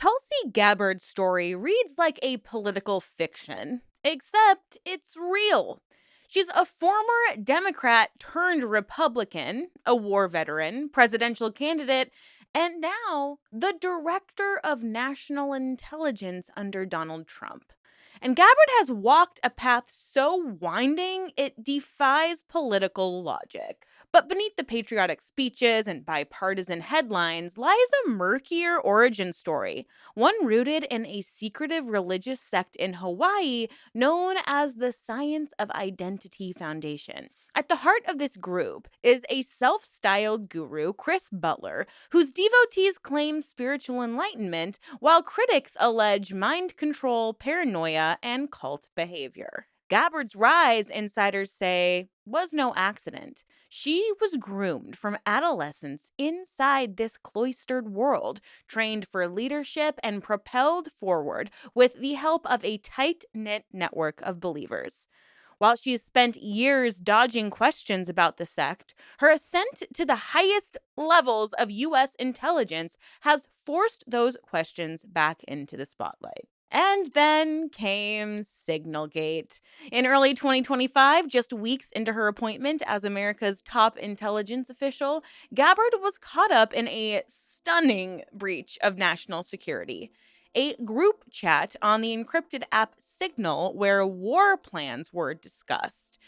Tulsi Gabbard's story reads like a political fiction, except it's real. She's a former Democrat turned Republican, a war veteran, presidential candidate, and now the director of national intelligence under Donald Trump. And Gabbard has walked a path so winding it defies political logic. But beneath the patriotic speeches and bipartisan headlines lies a murkier origin story, one rooted in a secretive religious sect in Hawaii known as the Science of Identity Foundation. At the heart of this group is a self styled guru, Chris Butler, whose devotees claim spiritual enlightenment, while critics allege mind control, paranoia, and cult behavior. Gabbard's rise, insiders say, was no accident. She was groomed from adolescence inside this cloistered world, trained for leadership, and propelled forward with the help of a tight-knit network of believers. While she has spent years dodging questions about the sect, her ascent to the highest levels of U.S. intelligence has forced those questions back into the spotlight. And then came Signalgate. In early 2025, just weeks into her appointment as America's top intelligence official, Gabbard was caught up in a stunning breach of national security. A group chat on the encrypted app Signal where war plans were discussed.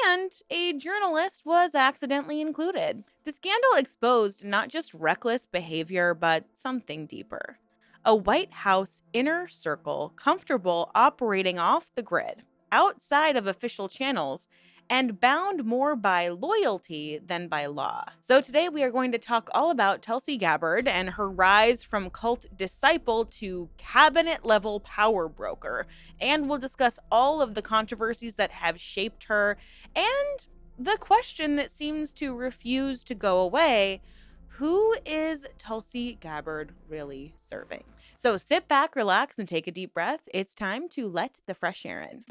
And a journalist was accidentally included. The scandal exposed not just reckless behavior, but something deeper. A White House inner circle comfortable operating off the grid, outside of official channels, and bound more by loyalty than by law. So today we are going to talk all about Tulsi Gabbard and her rise from cult disciple to cabinet-level power broker. And we'll discuss all of the controversies that have shaped her and the question that seems to refuse to go away: who is Tulsi Gabbard really serving? So sit back, relax, and take a deep breath. It's time to let the fresh air in.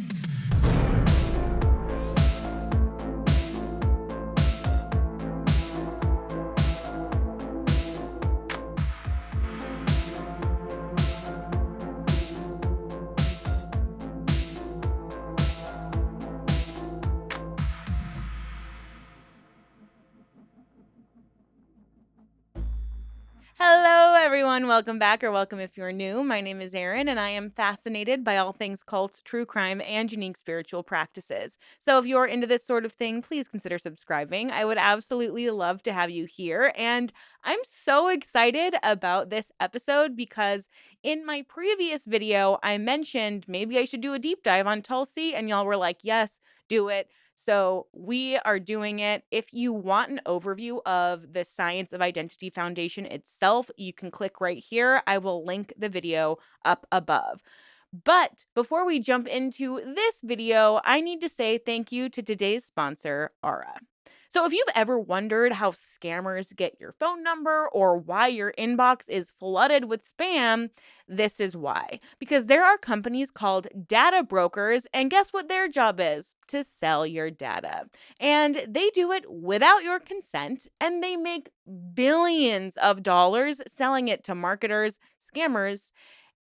Hello, everyone. Welcome back, or welcome if you're new. My name is Erin, and I am fascinated by all things cult, true crime, and unique spiritual practices. So if you're into this sort of thing, please consider subscribing. I would absolutely love to have you here. And I'm so excited about this episode because in my previous video, I mentioned maybe I should do a deep dive on Tulsi, and y'all were like, yes, do it. So we are doing it. If you want an overview of the Science of Identity Foundation itself, you can click right here. I will link the video up above. But before we jump into this video, I need to say thank you to today's sponsor, Aura. So if you've ever wondered how scammers get your phone number or why your inbox is flooded with spam, this is why. Because there are companies called data brokers, and guess what their job is? To sell your data. And they do it without your consent, and they make billions of dollars selling it to marketers, scammers,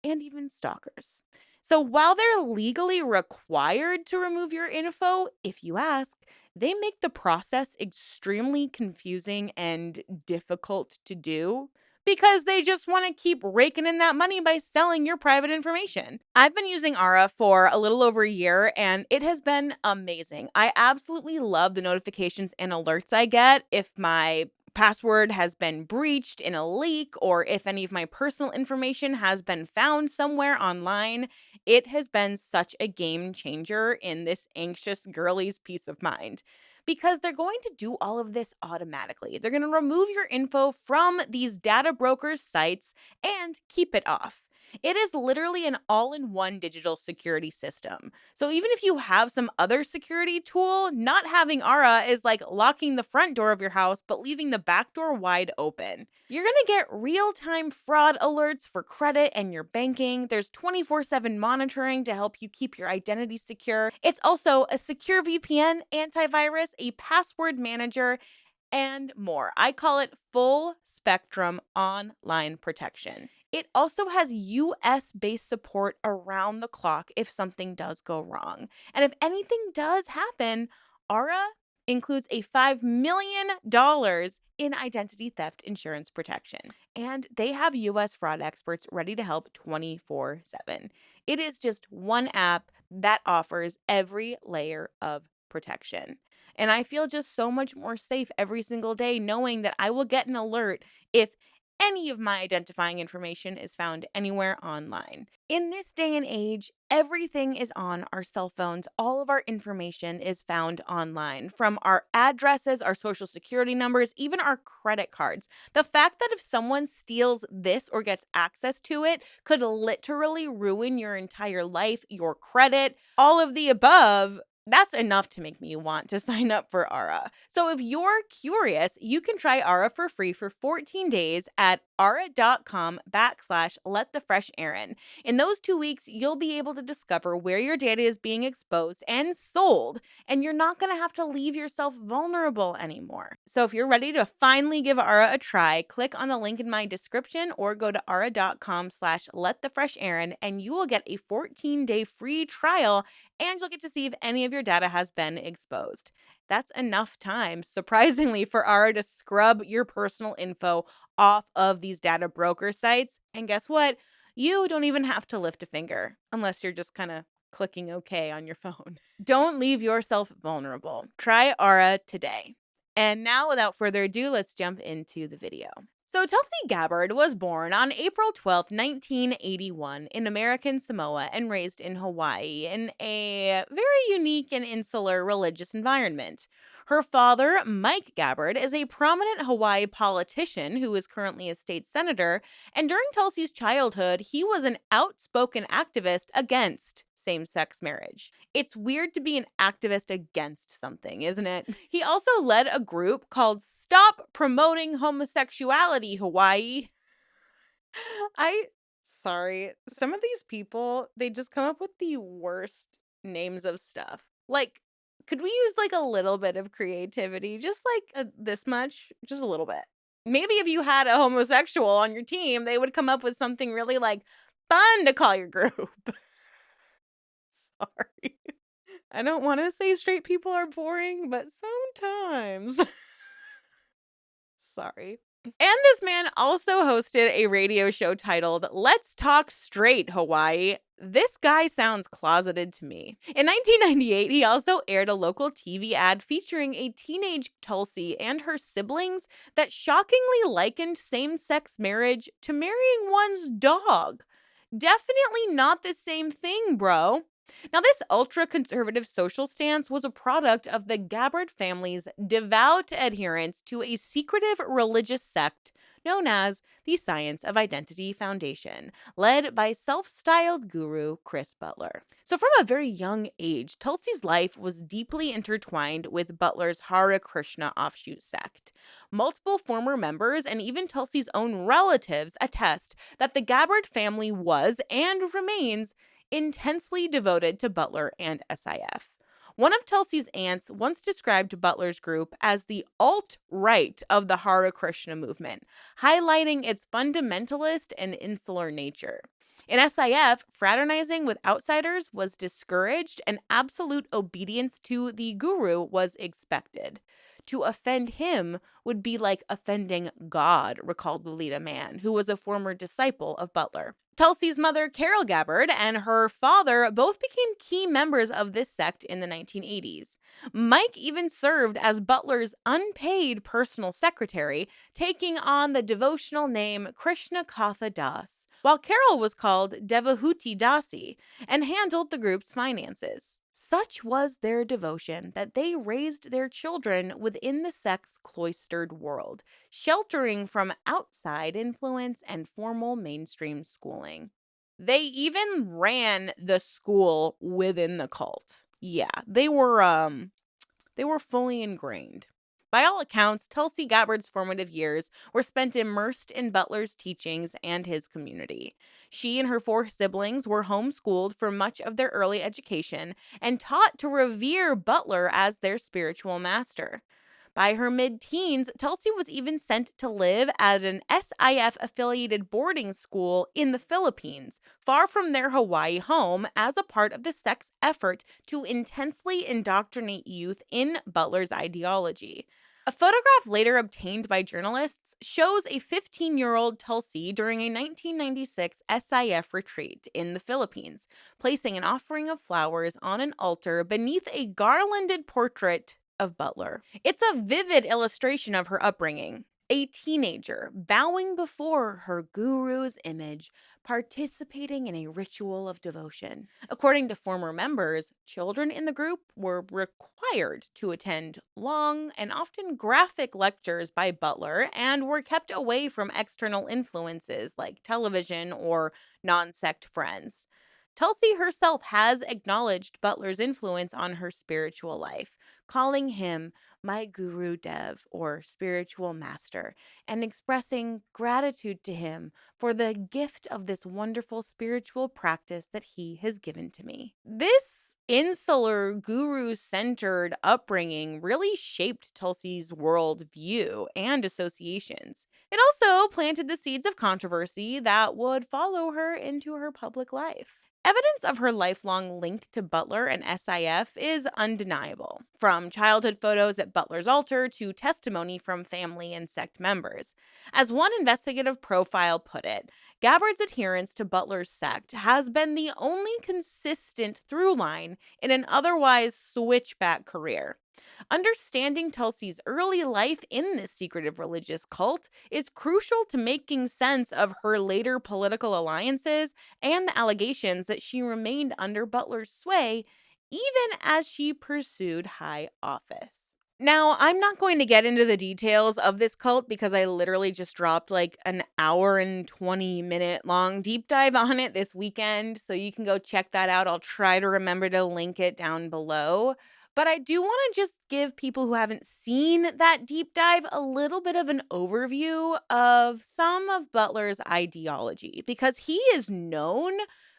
and even stalkers. So while they're legally required to remove your info, if you ask, they make the process extremely confusing and difficult to do because they just want to keep raking in that money by selling your private information. I've been using Aura for a little over a year, and it has been amazing. I absolutely love the notifications and alerts I get if my password has been breached in a leak or if any of my personal information has been found somewhere online. It has been such a game changer in this anxious girly's peace of mind because they're going to do all of this automatically. They're going to remove your info from these data brokers' sites and keep it off. It is literally an all-in-one digital security system. So even if you have some other security tool, not having Aura is like locking the front door of your house but leaving the back door wide open. You're going to get real-time fraud alerts for credit and your banking. There's 24/7 monitoring to help you keep your identity secure. It's also a secure VPN, antivirus, a password manager, and more. I call it full spectrum online protection. It also has US-based support around the clock if something does go wrong. And if anything does happen, Aura includes a $5 million in identity theft insurance protection. And they have US fraud experts ready to help 24/7. It is just one app that offers every layer of protection. And I feel just so much more safe every single day knowing that I will get an alert if any of my identifying information is found anywhere online. In this day and age, everything is on our cell phones. All of our information is found online, from our addresses, our social security numbers, even our credit cards. The fact that if someone steals this or gets access to it could literally ruin your entire life, your credit, all of the above. That's enough to make me want to sign up for Aura. So if you're curious, you can try Aura for free for 14 days at aura.com/letthefresharin. In those 2 weeks, you'll be able to discover where your data is being exposed and sold, and you're not going to have to leave yourself vulnerable anymore. So if you're ready to finally give Aura a try, click on the link in my description or go to aura.com/letthefresharin and you will get a 14-day free trial and you'll get to see if any of your data has been exposed. That's enough time, surprisingly, for Aura to scrub your personal info off of these data broker sites. And guess what? You don't even have to lift a finger unless you're just kind of clicking OK on your phone. Don't leave yourself vulnerable. Try Aura today. And now, without further ado, let's jump into the video. So Tulsi Gabbard was born on April 12, 1981 in American Samoa and raised in Hawaii in a very unique and insular religious environment. Her father, Mike Gabbard, is a prominent Hawaii politician who is currently a state senator, and during Tulsi's childhood, he was an outspoken activist against same-sex marriage. It's weird to be an activist against something, isn't it? He also led a group called Stop Promoting Homosexuality Hawaii. Sorry, some of these people, they just come up with the worst names of stuff. Like, could we use like a little bit of creativity? Just like this much? Just a little bit. Maybe if you had a homosexual on your team, they would come up with something really like fun to call your group. Sorry. I don't want to say straight people are boring, but sometimes. Sorry. And this man also hosted a radio show titled Let's Talk Straight Hawaii. This guy sounds closeted to me. In 1998, he also aired a local TV ad featuring a teenage Tulsi and her siblings that shockingly likened same-sex marriage to marrying one's dog. Definitely not the same thing, bro. Now, this ultra-conservative social stance was a product of the Gabbard family's devout adherence to a secretive religious sect known as the Science of Identity Foundation, led by self-styled guru Chris Butler. So from a very young age, Tulsi's life was deeply intertwined with Butler's Hare Krishna offshoot sect. Multiple former members and even Tulsi's own relatives attest that the Gabbard family was and remains intensely devoted to Butler and SIF. One of Tulsi's aunts once described Butler's group as the alt-right of the Hare Krishna movement, highlighting its fundamentalist and insular nature. In SIF, fraternizing with outsiders was discouraged and absolute obedience to the guru was expected. To offend him would be like offending God, recalled Lolita Mann, who was a former disciple of Butler. Tulsi's mother, Carol Gabbard, and her father both became key members of this sect in the 1980s. Mike even served as Butler's unpaid personal secretary, taking on the devotional name Krishna Katha Das, while Carol was called Devahuti Dasi and handled the group's finances. Such was their devotion that they raised their children within the sect's cloistered world, sheltering from outside influence and formal mainstream schooling. They even ran the school within the cult. Yeah, they were fully ingrained. By all accounts, Tulsi Gabbard's formative years were spent immersed in Butler's teachings and his community. She and her 4 siblings were homeschooled for much of their early education and taught to revere Butler as their spiritual master. By her mid-teens, Tulsi was even sent to live at an SIF-affiliated boarding school in the Philippines, far from their Hawaii home, as a part of the sect's effort to intensely indoctrinate youth in Butler's ideology. A photograph later obtained by journalists shows a 15-year-old Tulsi during a 1996 SIF retreat in the Philippines, placing an offering of flowers on an altar beneath a garlanded portrait of Butler. It's a vivid illustration of her upbringing. A teenager bowing before her guru's image, participating in a ritual of devotion. According to former members, children in the group were required to attend long and often graphic lectures by Butler and were kept away from external influences like television or non sect friends. Tulsi herself has acknowledged Butler's influence on her spiritual life, calling him my Guru Dev, or spiritual master, and expressing gratitude to him for the gift of this wonderful spiritual practice that he has given to me. This insular, guru centered upbringing really shaped Tulsi's worldview and associations. It also planted the seeds of controversy that would follow her into her public life. Evidence of her lifelong link to Butler and SIF is undeniable, from childhood photos at Butler's altar to testimony from family and sect members. As one investigative profile put it, Gabbard's adherence to Butler's sect has been the only consistent through line in an otherwise switchback career. Understanding Tulsi's early life in this secretive religious cult is crucial to making sense of her later political alliances and the allegations that she remained under Butler's sway even as she pursued high office. Now, I'm not going to get into the details of this cult because I literally just dropped like an hour and 20-minute long deep dive on it this weekend, so you can go check that out. I'll try to remember to link it down below. But I do want to just give people who haven't seen that deep dive a little bit of an overview of some of Butler's ideology, because he is known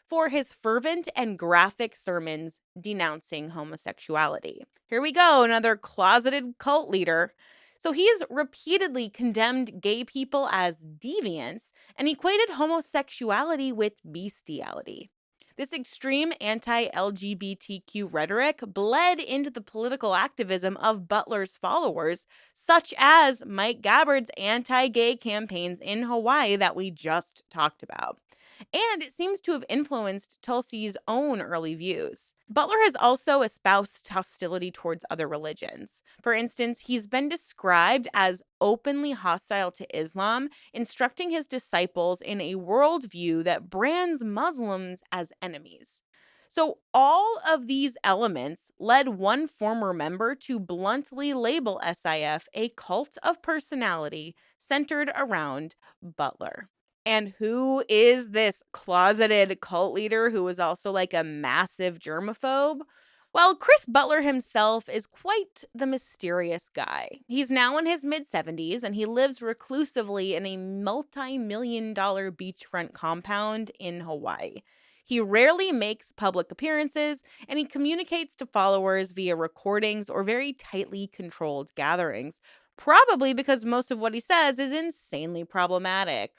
for his fervent and graphic sermons denouncing homosexuality. Here we go, another closeted cult leader. So he's repeatedly condemned gay people as deviants and equated homosexuality with bestiality. This extreme anti-LGBTQ rhetoric bled into the political activism of Butler's followers, such as Mike Gabbard's anti-gay campaigns in Hawaii that we just talked about. And it seems to have influenced Tulsi's own early views. Butler has also espoused hostility towards other religions. For instance, he's been described as openly hostile to Islam, instructing his disciples in a worldview that brands Muslims as enemies. So, all of these elements led one former member to bluntly label SIF a cult of personality centered around Butler. And who is this closeted cult leader who is also like a massive germaphobe? Well, Chris Butler himself is quite the mysterious guy. He's now in his mid-70s and he lives reclusively in a multi-million-dollar beachfront compound in Hawaii. He rarely makes public appearances and he communicates to followers via recordings or very tightly controlled gatherings, probably because most of what he says is insanely problematic.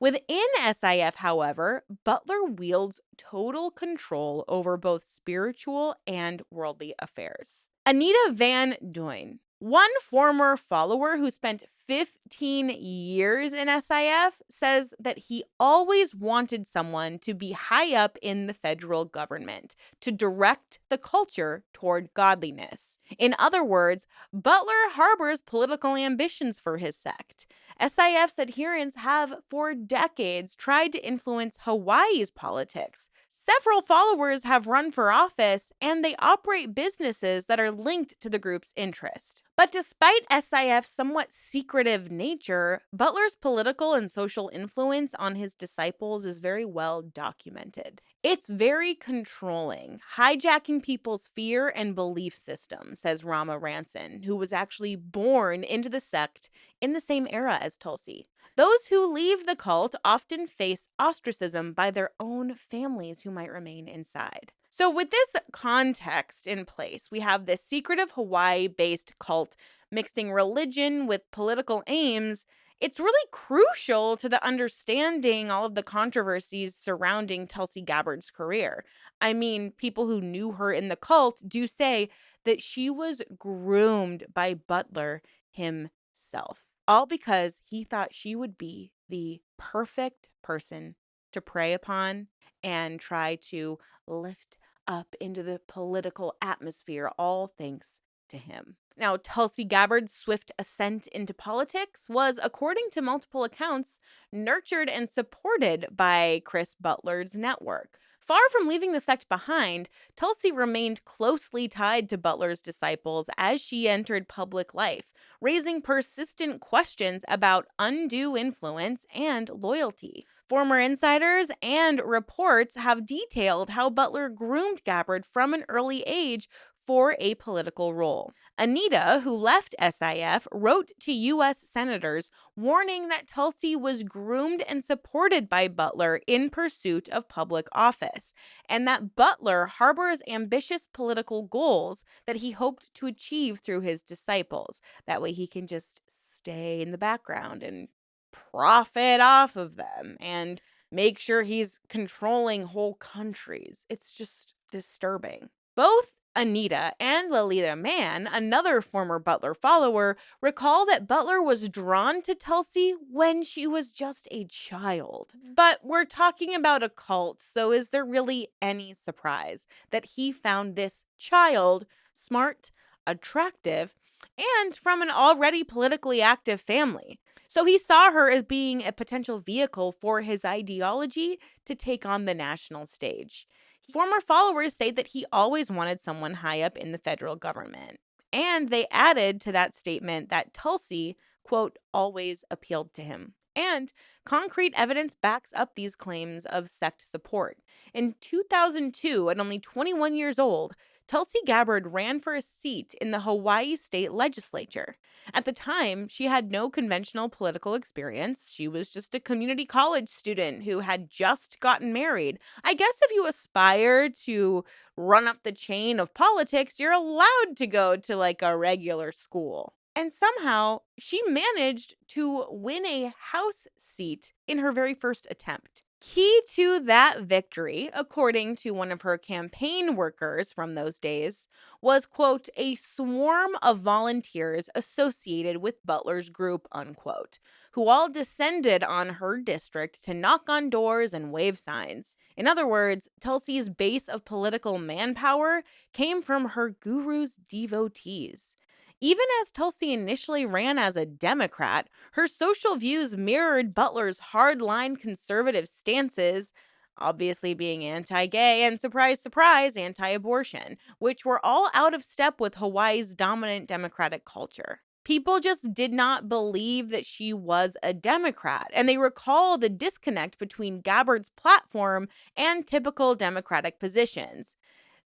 Within SIF, however, Butler wields total control over both spiritual and worldly affairs. Anita Van Duyn, one former follower who spent 15 years in SIF, says that he always wanted someone to be high up in the federal government to direct the culture toward godliness. In other words, Butler harbors political ambitions for his sect. SIF's adherents have for decades tried to influence Hawaii's politics. Several followers have run for office, and they operate businesses that are linked to the group's interest. But despite SIF's somewhat secretive nature, Butler's political and social influence on his disciples is very well documented. It's very controlling, hijacking people's fear and belief system, says Rama Ranson, who was actually born into the sect in the same era as Tulsi. Those who leave the cult often face ostracism by their own families who might remain inside. So with this context in place, we have this secretive Hawaii-based cult mixing religion with political aims, it's really crucial to the understanding all of the controversies surrounding Tulsi Gabbard's career. I mean, people who knew her in the cult do say that she was groomed by Butler himself, all because he thought she would be the perfect person to prey upon and try to lift up into the political atmosphere, all thanks to him. Now, Tulsi Gabbard's swift ascent into politics was, according to multiple accounts, nurtured and supported by Chris Butler's network. Far from leaving the sect behind, Tulsi remained closely tied to Butler's disciples as she entered public life, raising persistent questions about undue influence and loyalty. Former insiders and reports have detailed how Butler groomed Gabbard from an early age for a political role. Anita, who left SIF, wrote to U.S. senators warning that Tulsi was groomed and supported by Butler in pursuit of public office, and that Butler harbors ambitious political goals that he hoped to achieve through his disciples. That way he can just stay in the background and profit off of them and make sure he's controlling whole countries. It's just disturbing. Both Anita and Lolita Mann, another former Butler follower, recall that Butler was drawn to Tulsi when she was just a child. But we're talking about a cult, so is there really any surprise that he found this child smart, attractive, and from an already politically active family? So he saw her as being a potential vehicle for his ideology to take on the national stage. Former followers say that he always wanted someone high up in the federal government. And they added to that statement that Tulsi, quote, always appealed to him. And concrete evidence backs up these claims of sect support. In 2002, at only 21 years old, Tulsi Gabbard ran for a seat in the Hawaii state legislature. At the time, she had no conventional political experience. She was just a community college student who had just gotten married. I guess if you aspire to run up the chain of politics, you're allowed to go to like a regular school. And somehow, she managed to win a House seat in her very first attempt. Key to that victory, according to one of her campaign workers from those days, was, quote, a swarm of volunteers associated with Butler's group, unquote, who all descended on her district to knock on doors and wave signs. In other words, Tulsi's base of political manpower came from her guru's devotees. Even as Tulsi initially ran as a Democrat, her social views mirrored Butler's hardline conservative stances, obviously being anti-gay and, surprise, surprise, anti-abortion, which were all out of step with Hawaii's dominant Democratic culture. People just did not believe that she was a Democrat, and they recall the disconnect between Gabbard's platform and typical Democratic positions.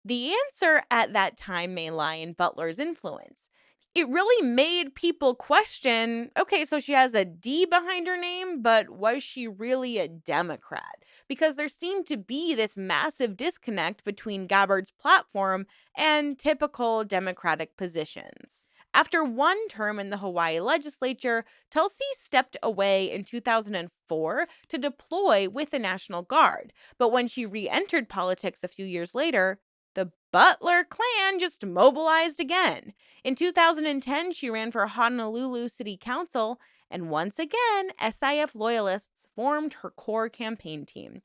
The answer at that time may lie in Butler's influence. It really made people question, okay, so she has a D behind her name, but was she really a Democrat? Because there seemed to be this massive disconnect between Gabbard's platform and typical Democratic positions. After one term in the Hawaii legislature, Tulsi stepped away in 2004 to deploy with the National Guard. But when she re-entered politics a few years later, the Butler clan just mobilized again. In 2010, she ran for Honolulu City Council, and once again, SIF loyalists formed her core campaign team.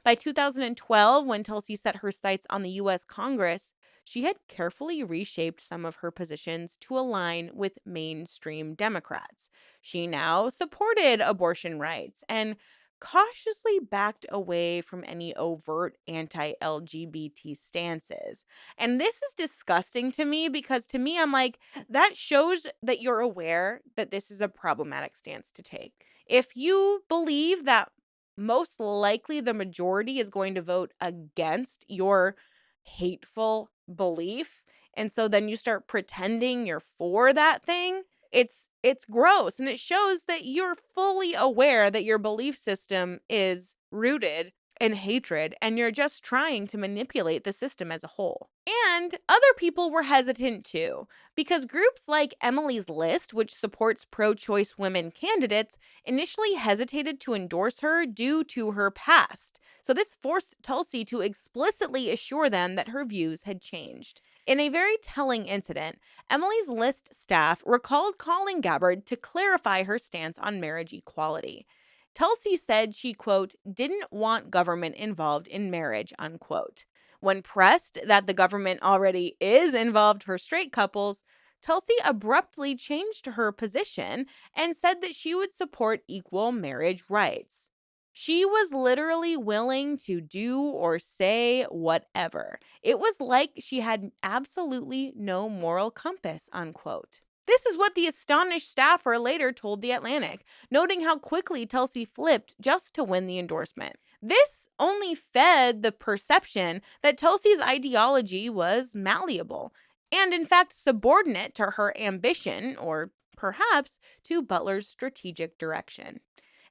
By 2012, when Tulsi set her sights on the U.S. Congress, she had carefully reshaped some of her positions to align with mainstream Democrats. She now supported abortion rights and cautiously backed away from any overt anti-LGBT stances. And this is disgusting to me because to me, I'm like, that shows that you're aware that this is a problematic stance to take. If you believe that most likely the majority is going to vote against your hateful belief, and so then you start pretending you're for that thing, it's gross, and it shows that you're fully aware that your belief system is rooted and hatred, and you're just trying to manipulate the system as a whole. And other people were hesitant too, because groups like Emily's List, which supports pro choice women candidates, initially hesitated to endorse her due to her past. So this forced Tulsi to explicitly assure them that her views had changed. In a very telling incident, Emily's List staff recalled calling Gabbard to clarify her stance on marriage equality. Tulsi said she, quote, didn't want government involved in marriage, unquote. When pressed that the government already is involved for straight couples, Tulsi abruptly changed her position and said that she would support equal marriage rights. She was literally willing to do or say whatever. It was like she had absolutely no moral compass, unquote. This is what the astonished staffer later told The Atlantic, noting how quickly Tulsi flipped just to win the endorsement. This only fed the perception that Tulsi's ideology was malleable, and in fact subordinate to her ambition, or perhaps to Butler's strategic direction.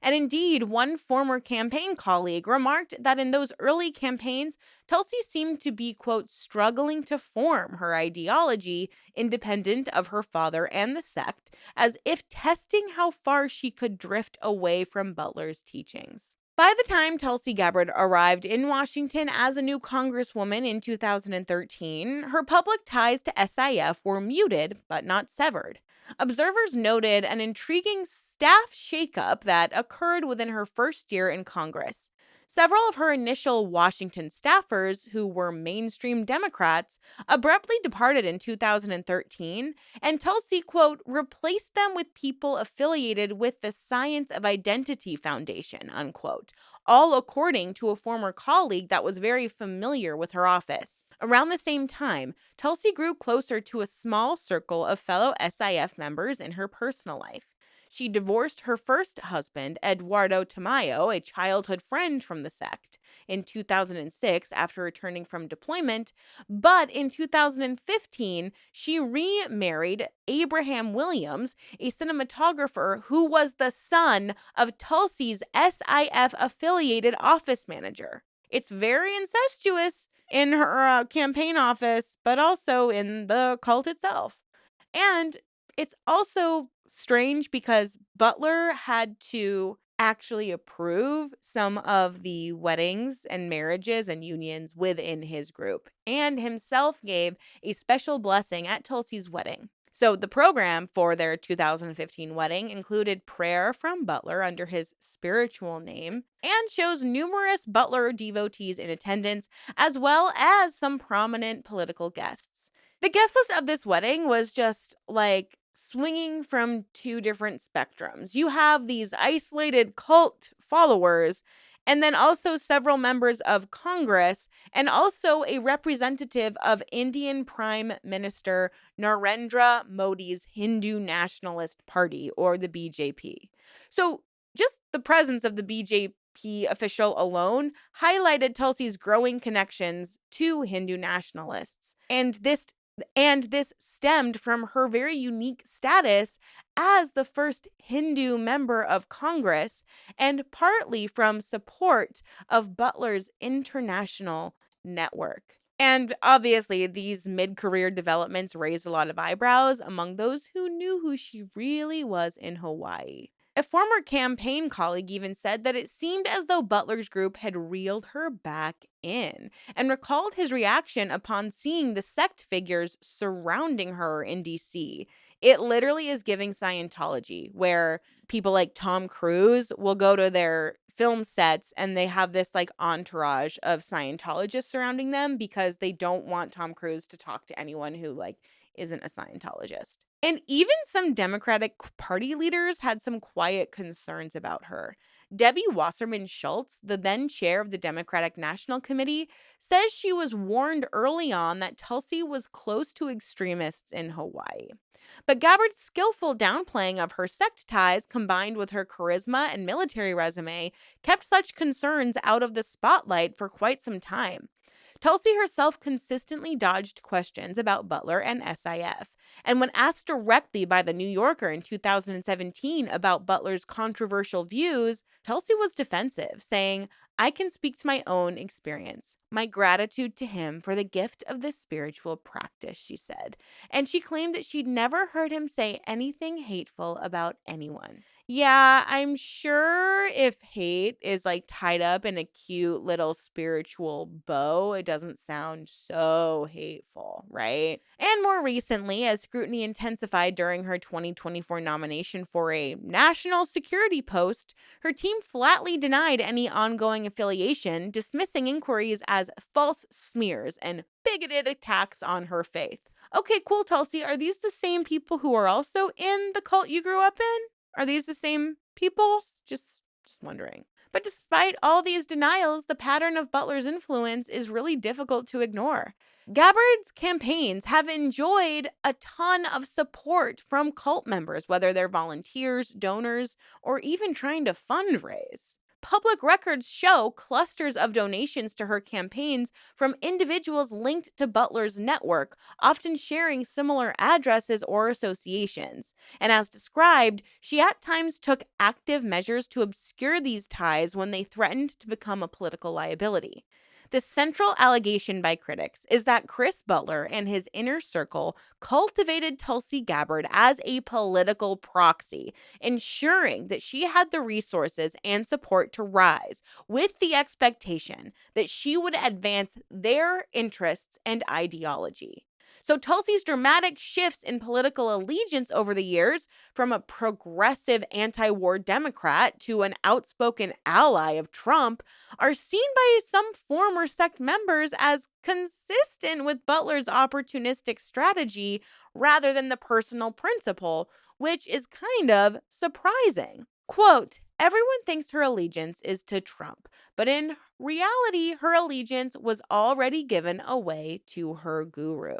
And indeed, one former campaign colleague remarked that in those early campaigns, Tulsi seemed to be, quote, struggling to form her ideology independent of her father and the sect, as if testing how far she could drift away from Butler's teachings. By the time Tulsi Gabbard arrived in Washington as a new congresswoman in 2013, her public ties to SIF were muted but not severed. Observers noted an intriguing staff shakeup that occurred within her first year in Congress. Several of her initial Washington staffers, who were mainstream Democrats, abruptly departed in 2013, and Tulsi, quote, replaced them with people affiliated with the Science of Identity Foundation, unquote, all according to a former colleague that was very familiar with her office. Around the same time, Tulsi grew closer to a small circle of fellow SIF members in her personal life. She divorced her first husband, Eduardo Tamayo, a childhood friend from the sect, in 2006 after returning from deployment, but in 2015, she remarried Abraham Williams, a cinematographer who was the son of Tulsi's SIF-affiliated office manager. It's very incestuous in her campaign office, but also in the cult itself. And it's also strange because Butler had to actually approve some of the weddings and marriages and unions within his group, and himself gave a special blessing at Tulsi's wedding. So the program for their 2015 wedding included prayer from Butler under his spiritual name and shows numerous Butler devotees in attendance, as well as some prominent political guests. The guest list of this wedding was just like swinging from two different spectrums. You have these isolated cult followers, and then also several members of Congress, and also a representative of Indian Prime Minister Narendra Modi's Hindu Nationalist Party, or the BJP. So just the presence of the BJP official alone highlighted Tulsi's growing connections to Hindu nationalists, and this stemmed from her very unique status as the first Hindu member of Congress, and partly from support of Butler's international network. And obviously, these mid-career developments raised a lot of eyebrows among those who knew who she really was in Hawaii. A former campaign colleague even said that it seemed as though Butler's group had reeled her back in, and recalled his reaction upon seeing the sect figures surrounding her in DC. It literally is giving Scientology, where people like Tom Cruise will go to their film sets and they have this like entourage of Scientologists surrounding them because they don't want Tom Cruise to talk to anyone who like isn't a Scientologist. And even some Democratic Party leaders had some quiet concerns about her. Debbie Wasserman Schultz, the then chair of the Democratic National Committee, says she was warned early on that Tulsi was close to extremists in Hawaii. But Gabbard's skillful downplaying of her sect ties, combined with her charisma and military resume, kept such concerns out of the spotlight for quite some time. Tulsi herself consistently dodged questions about Butler and SIF, and when asked directly by The New Yorker in 2017 about Butler's controversial views, Tulsi was defensive, saying, I can speak to my own experience, my gratitude to him for the gift of this spiritual practice, she said. And she claimed that she'd never heard him say anything hateful about anyone. Yeah, I'm sure if hate is like tied up in a cute little spiritual bow, it doesn't sound so hateful, right? And more recently, as scrutiny intensified during her 2024 nomination for a national security post, her team flatly denied any ongoing affiliation, dismissing inquiries as false smears and bigoted attacks on her faith. Okay, cool, Tulsi. Are these the same people who are also in the cult you grew up in? Are these the same people? Just wondering. But despite all these denials, the pattern of Butler's influence is really difficult to ignore. Gabbard's campaigns have enjoyed a ton of support from cult members, whether they're volunteers, donors, or even trying to fundraise. Public records show clusters of donations to her campaigns from individuals linked to Butler's network, often sharing similar addresses or associations. And as described, she at times took active measures to obscure these ties when they threatened to become a political liability. The central allegation by critics is that Chris Butler and his inner circle cultivated Tulsi Gabbard as a political proxy, ensuring that she had the resources and support to rise, with the expectation that she would advance their interests and ideology. So Tulsi's dramatic shifts in political allegiance over the years, from a progressive anti-war Democrat to an outspoken ally of Trump, are seen by some former sect members as consistent with Butler's opportunistic strategy rather than the personal principle, which is kind of surprising. Quote, everyone thinks her allegiance is to Trump, but in reality, her allegiance was already given away to her guru,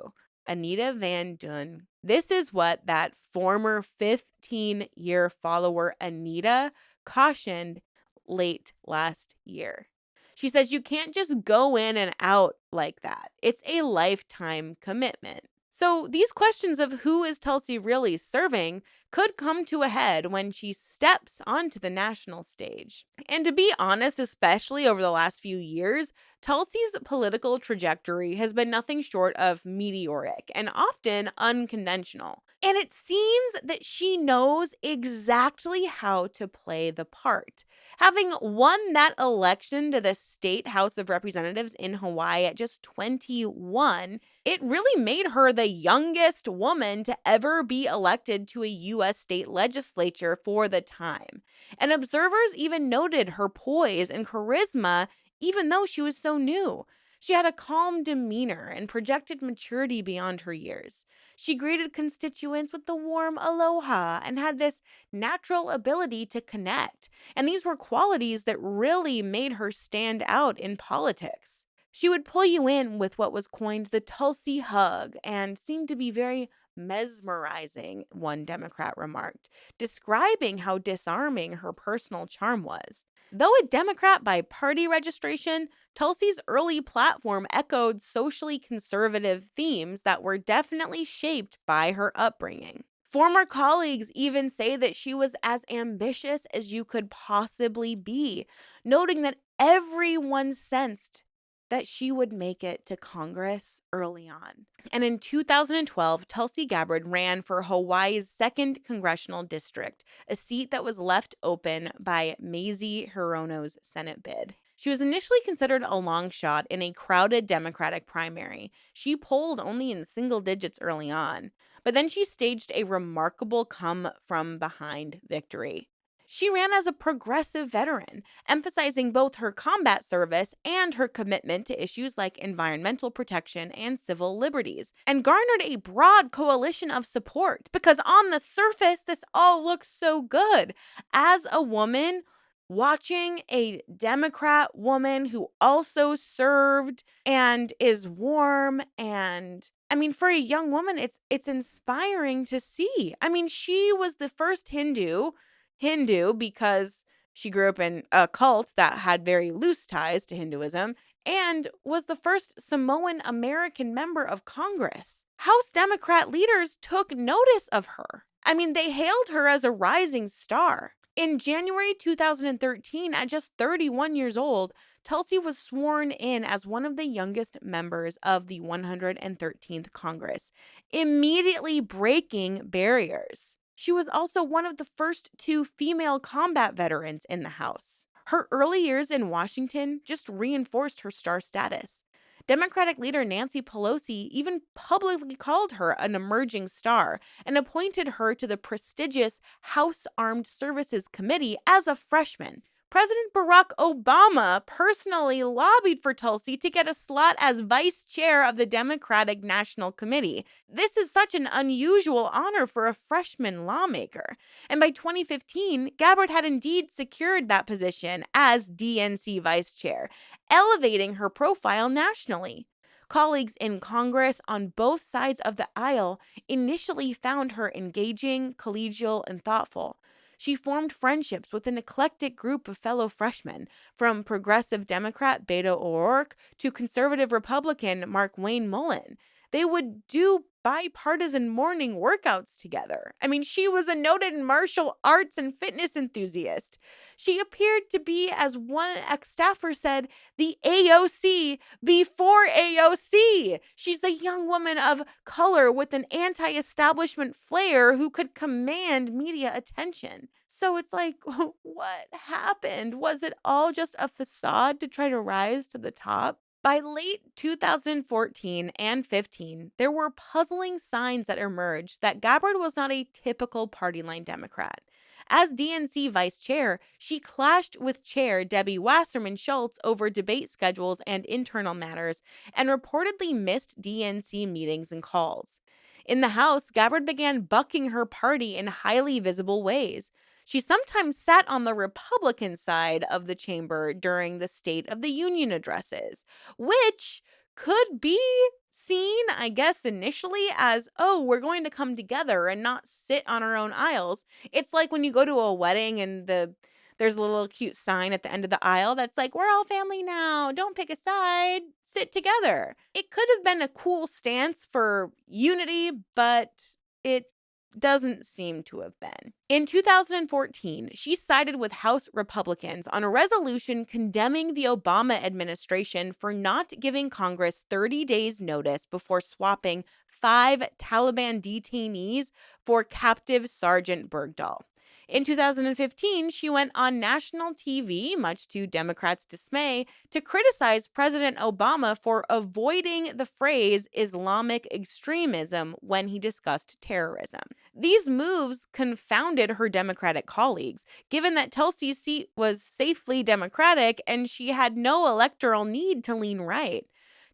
Anita Van Dun. This is what that former 15-year follower Anita cautioned late last year. She says you can't just go in and out like that. It's a lifetime commitment. So these questions of who is Tulsi really serving could come to a head when she steps onto the national stage. And to be honest, especially over the last few years, Tulsi's political trajectory has been nothing short of meteoric and often unconventional. And it seems that she knows exactly how to play the part. Having won that election to the State House of Representatives in Hawaii at just 21, it really made her the youngest woman to ever be elected to a U.S. state legislature for the time. And observers even noted her poise and charisma even though she was so new. She had a calm demeanor and projected maturity beyond her years. She greeted constituents with the warm aloha and had this natural ability to connect. And these were qualities that really made her stand out in politics. She would pull you in with what was coined the Tulsi hug and seemed to be very mesmerizing, one Democrat remarked, describing how disarming her personal charm was. Though a Democrat by party registration, Tulsi's early platform echoed socially conservative themes that were definitely shaped by her upbringing. Former colleagues even say that she was as ambitious as you could possibly be, noting that everyone sensed that she would make it to Congress early on. And in 2012, Tulsi Gabbard ran for Hawaii's 2nd Congressional District, a seat that was left open by Mazie Hirono's Senate bid. She was initially considered a long shot in a crowded Democratic primary. She polled only in single digits early on, but then she staged a remarkable come-from-behind victory. She ran as a progressive veteran, emphasizing both her combat service and her commitment to issues like environmental protection and civil liberties, and garnered a broad coalition of support because on the surface, this all looks so good. As a woman, watching a Democrat woman who also served and is warm and for a young woman, it's inspiring to see. She was the first Hindu because she grew up in a cult that had very loose ties to Hinduism and was the first Samoan American member of Congress. House Democrat leaders took notice of her. They hailed her as a rising star. In January 2013, at just 31 years old, Tulsi was sworn in as one of the youngest members of the 113th Congress, immediately breaking barriers. She was also one of the first two female combat veterans in the House. Her early years in Washington just reinforced her star status. Democratic leader Nancy Pelosi even publicly called her an emerging star and appointed her to the prestigious House Armed Services Committee as a freshman. President Barack Obama personally lobbied for Tulsi to get a slot as vice chair of the Democratic National Committee. This is such an unusual honor for a freshman lawmaker. And by 2015, Gabbard had indeed secured that position as DNC vice chair, elevating her profile nationally. Colleagues in Congress on both sides of the aisle initially found her engaging, collegial, and thoughtful. She formed friendships with an eclectic group of fellow freshmen, from progressive Democrat Beto O'Rourke to conservative Republican Mark-Wayne Mullen. They would do bipartisan morning workouts together. I mean, she was a noted martial arts and fitness enthusiast. She appeared to be, as one ex-staffer said, the AOC before AOC. She's a young woman of color with an anti-establishment flair who could command media attention. So it's like, what happened? Was it all just a facade to try to rise to the top? By late 2014 and 15, there were puzzling signs that emerged that Gabbard was not a typical party line Democrat. As DNC vice chair, she clashed with Chair Debbie Wasserman Schultz over debate schedules and internal matters, and reportedly missed DNC meetings and calls. In the House, Gabbard began bucking her party in highly visible ways. She sometimes sat on the Republican side of the chamber during the State of the Union addresses, which could be seen, I guess, initially as, oh, we're going to come together and not sit on our own aisles. It's like when you go to a wedding and there's a little cute sign at the end of the aisle that's like, we're all family now. Don't pick a side. Sit together. It could have been a cool stance for unity, but it doesn't seem to have been. In 2014, she sided with House Republicans on a resolution condemning the Obama administration for not giving Congress 30 days notice before swapping 5 Taliban detainees for captive Sergeant Bergdahl. In 2015, she went on national TV, much to Democrats' dismay, to criticize President Obama for avoiding the phrase Islamic extremism when he discussed terrorism. These moves confounded her Democratic colleagues, given that Tulsi's seat was safely Democratic and she had no electoral need to lean right.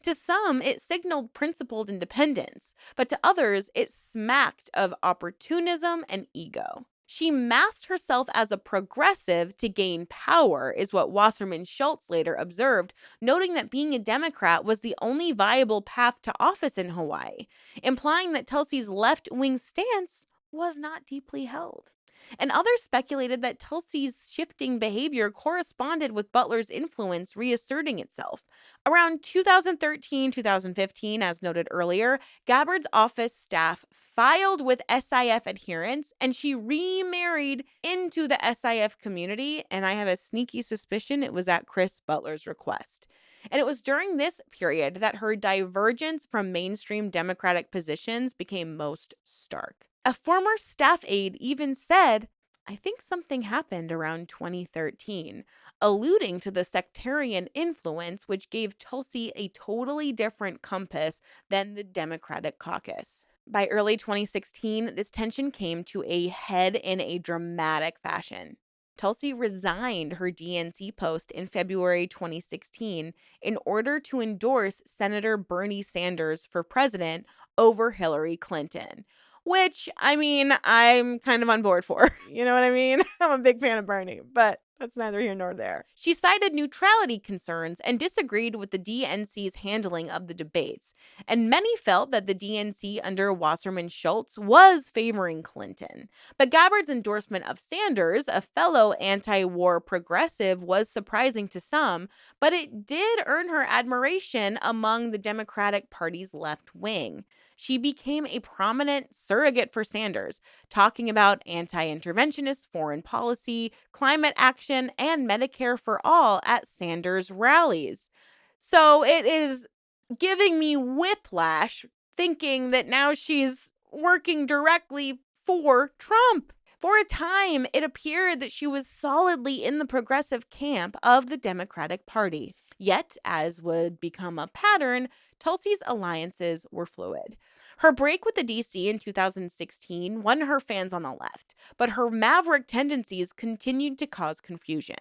To some, it signaled principled independence, but to others, it smacked of opportunism and ego. She masked herself as a progressive to gain power, is what Wasserman Schultz later observed, noting that being a Democrat was the only viable path to office in Hawaii, implying that Tulsi's left-wing stance was not deeply held. And others speculated that Tulsi's shifting behavior corresponded with Butler's influence reasserting itself. Around 2013-2015, as noted earlier, Gabbard's office staff filed with SIF adherents, and she remarried into the SIF community, and I have a sneaky suspicion it was at Chris Butler's request. And it was during this period that her divergence from mainstream Democratic positions became most stark. A former staff aide even said, I think something happened around 2013, alluding to the sectarian influence which gave Tulsi a totally different compass than the Democratic caucus. By early 2016, this tension came to a head in a dramatic fashion. Tulsi resigned her DNC post in February 2016 in order to endorse Senator Bernie Sanders for president over Hillary Clinton. Which, I mean, I'm kind of on board for. You know what I mean? I'm a big fan of Bernie, but that's neither here nor there. She cited neutrality concerns and disagreed with the DNC's handling of the debates. And many felt that the DNC under Wasserman Schultz was favoring Clinton. But Gabbard's endorsement of Sanders, a fellow anti-war progressive, was surprising to some, but it did earn her admiration among the Democratic Party's left wing. She became a prominent surrogate for Sanders, talking about anti-interventionist foreign policy, climate action, election and Medicare for all at Sanders rallies. So it is giving me whiplash thinking that now she's working directly for Trump. For a time, it appeared that she was solidly in the progressive camp of the Democratic Party. Yet, as would become a pattern, Tulsi's alliances were fluid. Her break with the DC in 2016 won her fans on the left, but her maverick tendencies continued to cause confusion.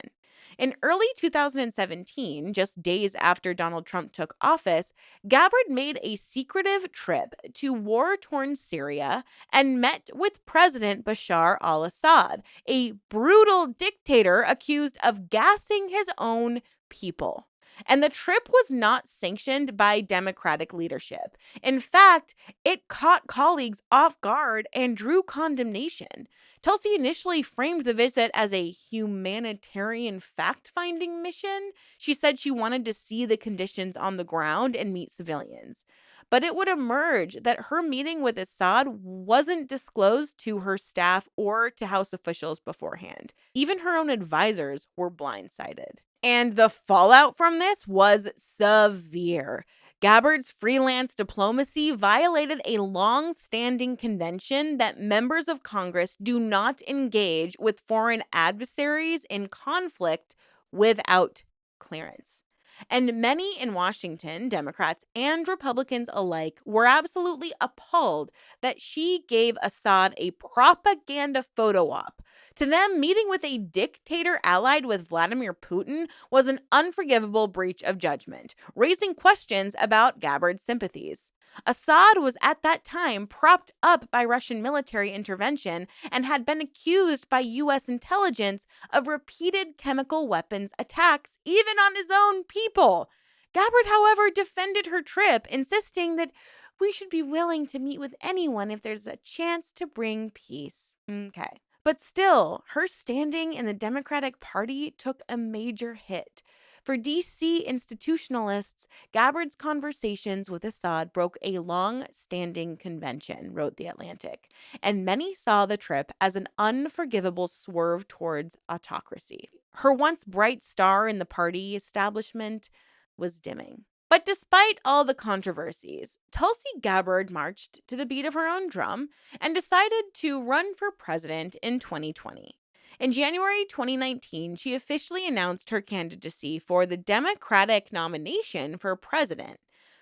In early 2017, just days after Donald Trump took office, Gabbard made a secretive trip to war-torn Syria and met with President Bashar al-Assad, a brutal dictator accused of gassing his own people. And the trip was not sanctioned by Democratic leadership. In fact, it caught colleagues off guard and drew condemnation. Tulsi initially framed the visit as a humanitarian fact-finding mission. She said she wanted to see the conditions on the ground and meet civilians. But it would emerge that her meeting with Assad wasn't disclosed to her staff or to House officials beforehand. Even her own advisors were blindsided. And the fallout from this was severe. Gabbard's freelance diplomacy violated a long-standing convention that members of Congress do not engage with foreign adversaries in conflict without clearance. And many in Washington, Democrats and Republicans alike, were absolutely appalled that she gave Assad a propaganda photo op. To them, meeting with a dictator allied with Vladimir Putin was an unforgivable breach of judgment, raising questions about Gabbard's sympathies. Assad was at that time propped up by Russian military intervention and had been accused by U.S. intelligence of repeated chemical weapons attacks, even on his own people. Gabbard, however, defended her trip, insisting that we should be willing to meet with anyone if there's a chance to bring peace. Okay. But still, her standing in the Democratic Party took a major hit. For DC institutionalists, Gabbard's conversations with Assad broke a long-standing convention, wrote The Atlantic, and many saw the trip as an unforgivable swerve towards autocracy. Her once bright star in the party establishment was dimming. But despite all the controversies, Tulsi Gabbard marched to the beat of her own drum and decided to run for president in 2020. In January 2019, she officially announced her candidacy for the Democratic nomination for president,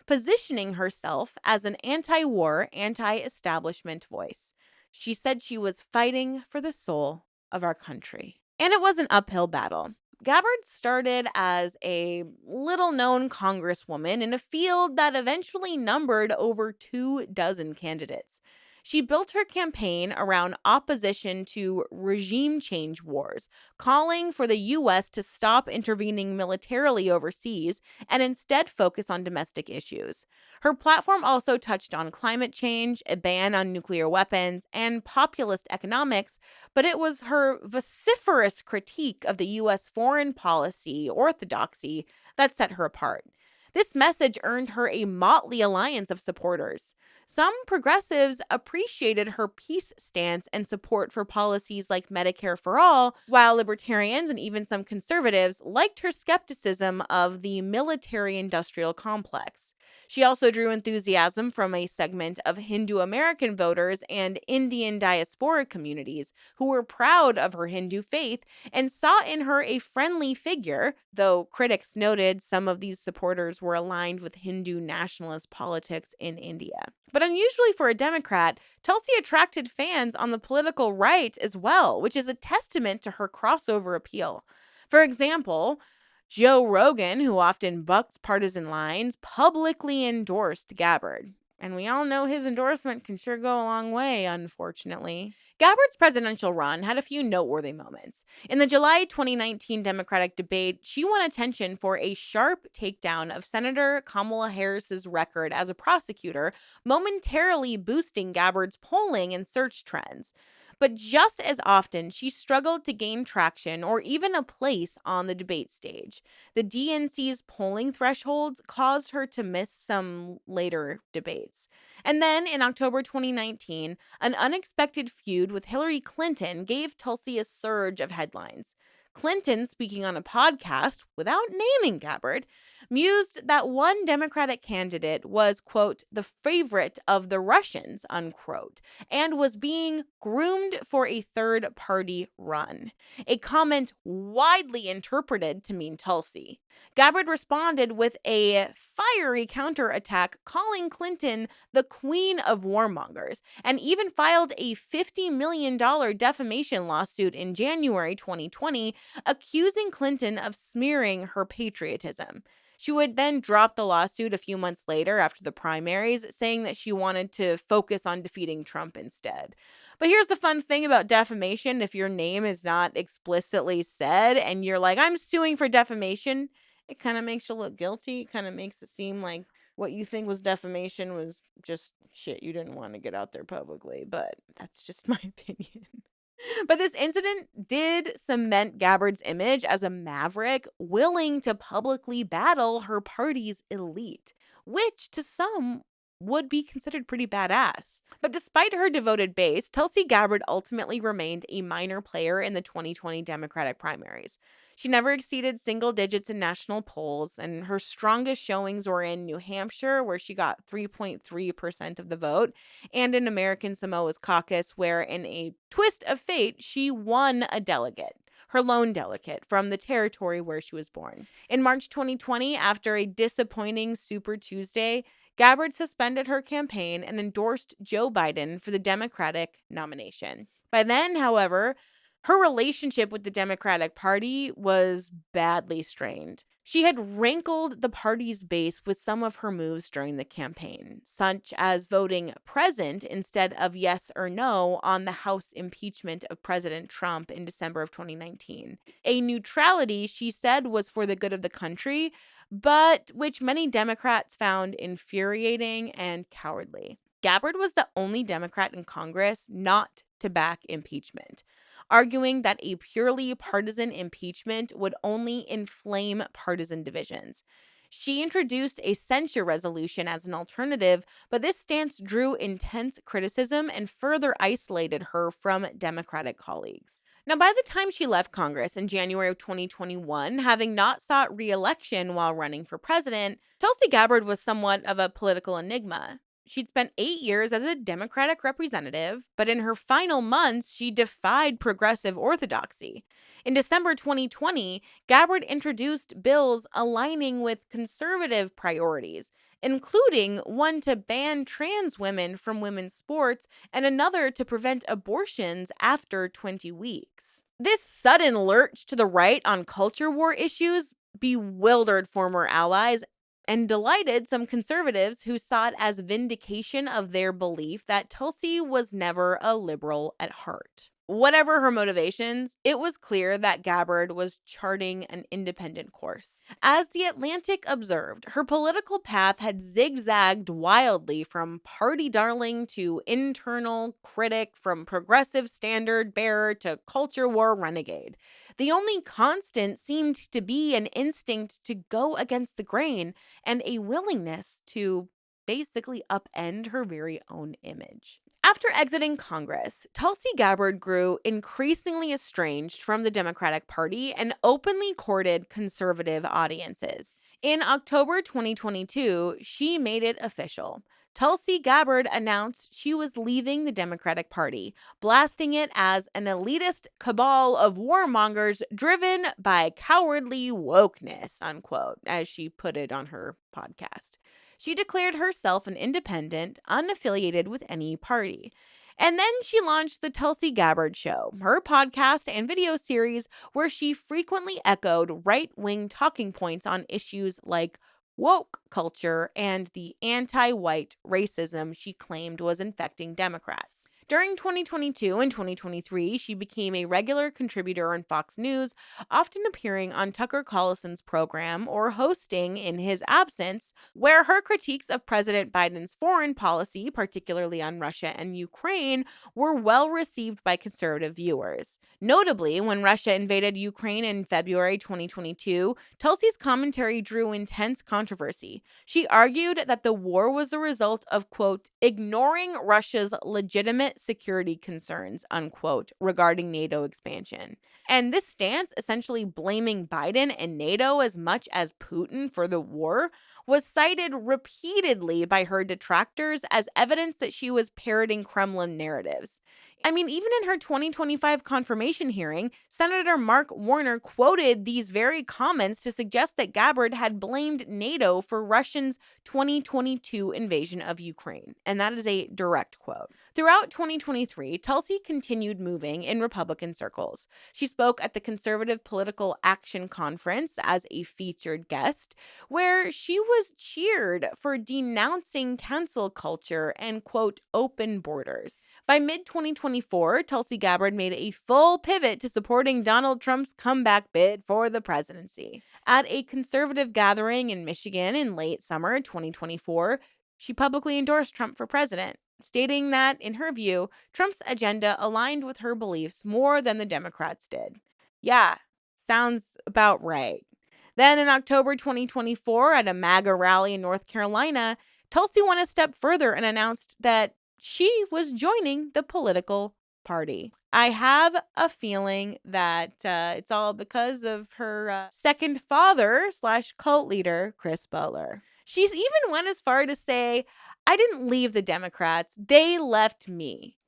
positioning herself as an anti-war, anti-establishment voice. She said she was fighting for the soul of our country. And it was an uphill battle. Gabbard started as a little-known congresswoman in a field that eventually numbered over 24 candidates. She built her campaign around opposition to regime change wars, calling for the U.S. to stop intervening militarily overseas and instead focus on domestic issues. Her platform also touched on climate change, a ban on nuclear weapons, and populist economics, but it was her vociferous critique of the U.S. foreign policy orthodoxy that set her apart. This message earned her a motley alliance of supporters. Some progressives appreciated her peace stance and support for policies like Medicare for all, while libertarians and even some conservatives liked her skepticism of the military-industrial complex. She also drew enthusiasm from a segment of Hindu American voters and Indian diaspora communities who were proud of her Hindu faith and saw in her a friendly figure, though critics noted some of these supporters were aligned with Hindu nationalist politics in India. But unusually for a Democrat, Tulsi attracted fans on the political right as well, which is a testament to her crossover appeal. For example, Joe Rogan, who often bucks partisan lines, publicly endorsed Gabbard. And we all know his endorsement can sure go a long way, unfortunately. Gabbard's presidential run had a few noteworthy moments. In the July 2019 Democratic debate, she won attention for a sharp takedown of Senator Kamala Harris's record as a prosecutor, momentarily boosting Gabbard's polling and search trends. But just as often, she struggled to gain traction or even a place on the debate stage. The DNC's polling thresholds caused her to miss some later debates. And then in October 2019, an unexpected feud with Hillary Clinton gave Tulsi a surge of headlines. Clinton, speaking on a podcast without naming Gabbard, mused that one Democratic candidate was, quote, the favorite of the Russians, unquote, and was being groomed for a third-party run, a comment widely interpreted to mean Tulsi. Gabbard responded with a fiery counterattack, calling Clinton the queen of warmongers, and even filed a $50 million defamation lawsuit in January 2020, accusing Clinton of smearing her patriotism. She would then drop the lawsuit a few months later after the primaries, saying that she wanted to focus on defeating Trump instead. But here's the fun thing about defamation: if your name is not explicitly said and you're like, I'm suing for defamation, it kind of makes you look guilty. It kind of makes it seem like what you think was defamation was just shit you didn't want to get out there publicly. But that's just my opinion. But this incident did cement Gabbard's image as a maverick willing to publicly battle her party's elite, which to some would be considered pretty badass. But despite her devoted base, Tulsi Gabbard ultimately remained a minor player in the 2020 Democratic primaries. She never exceeded single digits in national polls, and her strongest showings were in New Hampshire, where she got 3.3% of the vote, and in American Samoa's caucus, where in a twist of fate, she won a delegate, her lone delegate, from the territory where she was born. In March 2020, after a disappointing Super Tuesday, Gabbard suspended her campaign and endorsed Joe Biden for the Democratic nomination. By then, however, her relationship with the Democratic Party was badly strained. She had rankled the party's base with some of her moves during the campaign, such as voting present instead of yes or no on the House impeachment of President Trump in December of 2019. A neutrality she said was for the good of the country, but which many Democrats found infuriating and cowardly. Gabbard was the only Democrat in Congress not to back impeachment, arguing that a purely partisan impeachment would only inflame partisan divisions. She introduced a censure resolution as an alternative, but this stance drew intense criticism and further isolated her from Democratic colleagues. Now, by the time she left Congress in January of 2021, having not sought re-election while running for president, Tulsi Gabbard was somewhat of a political enigma. She'd spent 8 years as a Democratic representative, but in her final months, she defied progressive orthodoxy. In December 2020, Gabbard introduced bills aligning with conservative priorities, including one to ban trans women from women's sports and another to prevent abortions after 20 weeks. This sudden lurch to the right on culture war issues bewildered former allies and delighted some conservatives who saw it as vindication of their belief that Tulsi was never a liberal at heart. Whatever her motivations, it was clear that Gabbard was charting an independent course. As The Atlantic observed, her political path had zigzagged wildly from party darling to internal critic, from progressive standard bearer to culture war renegade. The only constant seemed to be an instinct to go against the grain and a willingness to basically upend her very own image. After exiting Congress, Tulsi Gabbard grew increasingly estranged from the Democratic Party and openly courted conservative audiences. In October 2022, she made it official. Tulsi Gabbard announced she was leaving the Democratic Party, blasting it as an elitist cabal of warmongers driven by cowardly wokeness, unquote, as she put it on her podcast. She declared herself an independent, unaffiliated with any party. And then she launched the Tulsi Gabbard Show, her podcast and video series where she frequently echoed right-wing talking points on issues like woke culture and the anti-white racism she claimed was infecting Democrats. During 2022 and 2023, she became a regular contributor on Fox News, often appearing on Tucker Carlson's program or hosting in his absence, where her critiques of President Biden's foreign policy, particularly on Russia and Ukraine, were well received by conservative viewers. Notably, when Russia invaded Ukraine in February 2022, Tulsi's commentary drew intense controversy. She argued that the war was the result of, quote, ignoring Russia's legitimate legitimate security concerns, unquote, regarding NATO expansion. And this stance, essentially blaming Biden and NATO as much as Putin for the war, was cited repeatedly by her detractors as evidence that she was parroting Kremlin narratives. I mean, even in her 2025 confirmation hearing, Senator Mark Warner quoted these very comments to suggest that Gabbard had blamed NATO for Russia's 2022 invasion of Ukraine. And that is a direct quote. Throughout 2023, Tulsi continued moving in Republican circles. She spoke at the Conservative Political Action Conference as a featured guest, where she was cheered for denouncing cancel culture and, quote, open borders. By mid-2024, Tulsi Gabbard made a full pivot to supporting Donald Trump's comeback bid for the presidency. At a conservative gathering in Michigan in late summer 2024, she publicly endorsed Trump for president, stating that, in her view, Trump's agenda aligned with her beliefs more than the Democrats did. Yeah, sounds about right. Then in October 2024, at a MAGA rally in North Carolina, Tulsi went a step further and announced that she was joining the political party. I have a feeling that it's all because of her second father / cult leader, Chris Butler. She's even went as far to say, I didn't leave the Democrats, they left me.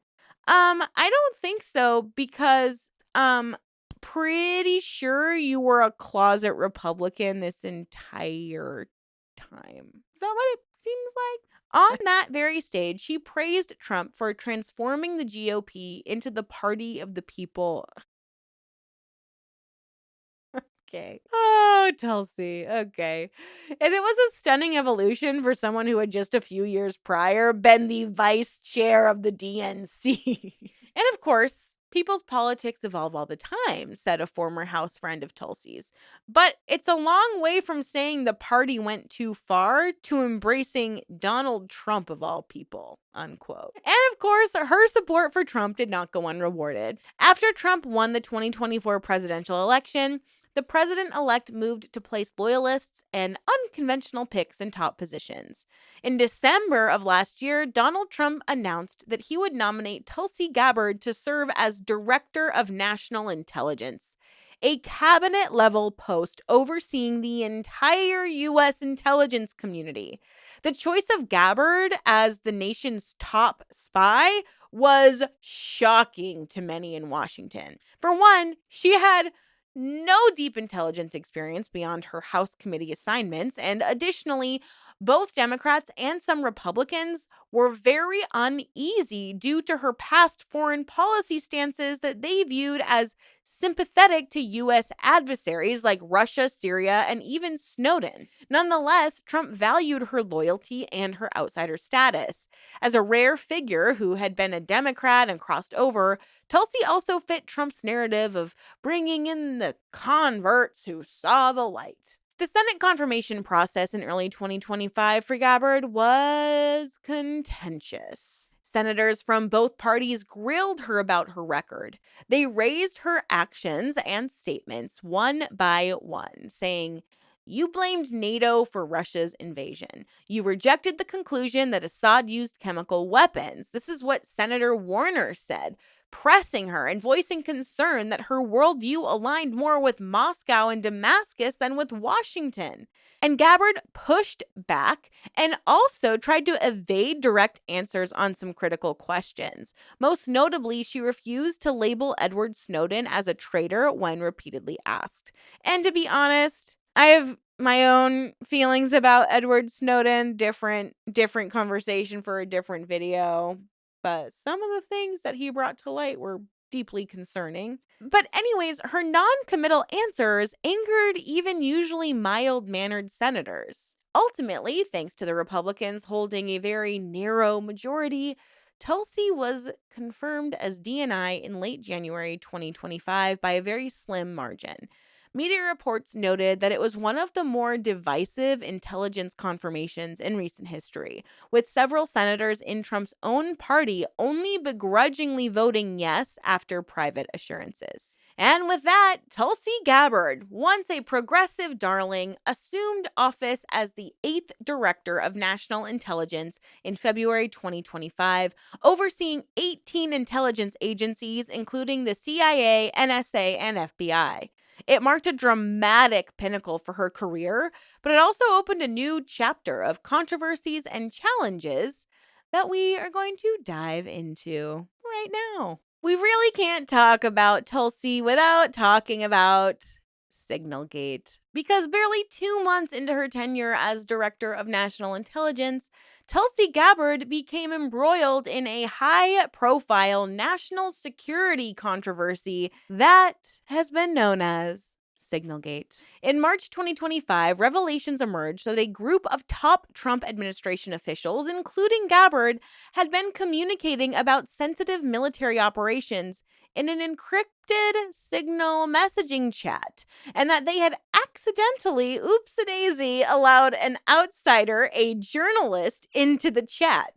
I don't think so, because pretty sure you were a closet Republican this entire time. Is that what it seems like? On that very stage, she praised Trump for transforming the GOP into the party of the people. Okay. Oh, Tulsi. Okay. And it was a stunning evolution for someone who had just a few years prior been the vice chair of the DNC. And of course, people's politics evolve all the time, said a former House friend of Tulsi's. But it's a long way from saying the party went too far to embracing Donald Trump of all people, unquote. And of course, her support for Trump did not go unrewarded. After Trump won the 2024 presidential election, the president-elect moved to place loyalists and unconventional picks in top positions. In December of last year, Donald Trump announced that he would nominate Tulsi Gabbard to serve as Director of National Intelligence, a cabinet-level post overseeing the entire U.S. intelligence community. The choice of Gabbard as the nation's top spy was shocking to many in Washington. For one, she had no deep intelligence experience beyond her House committee assignments, and additionally, both Democrats and some Republicans were very uneasy due to her past foreign policy stances that they viewed as sympathetic to U.S. adversaries like Russia, Syria, and even Snowden. Nonetheless, Trump valued her loyalty and her outsider status. As a rare figure who had been a Democrat and crossed over, Tulsi also fit Trump's narrative of bringing in the converts who saw the light. The Senate confirmation process in early 2025 for Gabbard was contentious. Senators from both parties grilled her about her record. They raised her actions and statements one by one, saying, "You blamed NATO for Russia's invasion. You rejected the conclusion that Assad used chemical weapons." This is what Senator Warner said, pressing her and voicing concern that her worldview aligned more with Moscow and Damascus than with Washington. And Gabbard pushed back and also tried to evade direct answers on some critical questions. Most notably, she refused to label Edward Snowden as a traitor when repeatedly asked. And to be honest, I have my own feelings about Edward Snowden, different conversation for a different video. But some of the things that he brought to light were deeply concerning. But anyways, her non-committal answers angered even usually mild-mannered senators. Ultimately, thanks to the Republicans holding a very narrow majority, Tulsi was confirmed as DNI in late January 2025 by a very slim margin. Media reports noted that it was one of the more divisive intelligence confirmations in recent history, with several senators in Trump's own party only begrudgingly voting yes after private assurances. And with that, Tulsi Gabbard, once a progressive darling, assumed office as the 8th Director of National Intelligence in February 2025, overseeing 18 intelligence agencies, including the CIA, NSA, and FBI. It marked a dramatic pinnacle for her career, but it also opened a new chapter of controversies and challenges that we are going to dive into right now. We really can't talk about Tulsi without talking about Signalgate, because barely 2 months into her tenure as Director of National Intelligence, Tulsi Gabbard became embroiled in a high-profile national security controversy that has been known as Signalgate. In March 2025, revelations emerged that a group of top Trump administration officials, including Gabbard, had been communicating about sensitive military operations in an encrypted Signal messaging chat, and that they had accidentally, oops-a-daisy, allowed an outsider, a journalist, into the chat.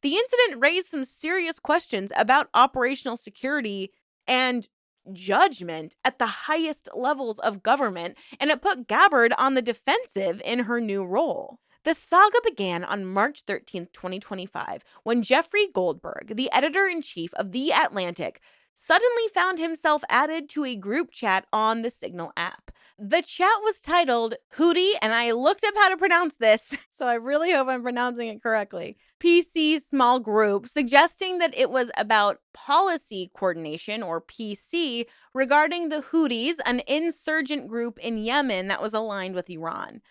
The incident raised some serious questions about operational security and judgment at the highest levels of government, and it put Gabbard on the defensive in her new role. The saga began on March 13th, 2025, when Jeffrey Goldberg, the editor-in-chief of The Atlantic, suddenly found himself added to a group chat on the Signal app. The chat was titled Hootie, and I looked up how to pronounce this, so I really hope I'm pronouncing it correctly. PC small group, suggesting that it was about policy coordination, or PC, regarding the Houthis, an insurgent group in Yemen that was aligned with Iran.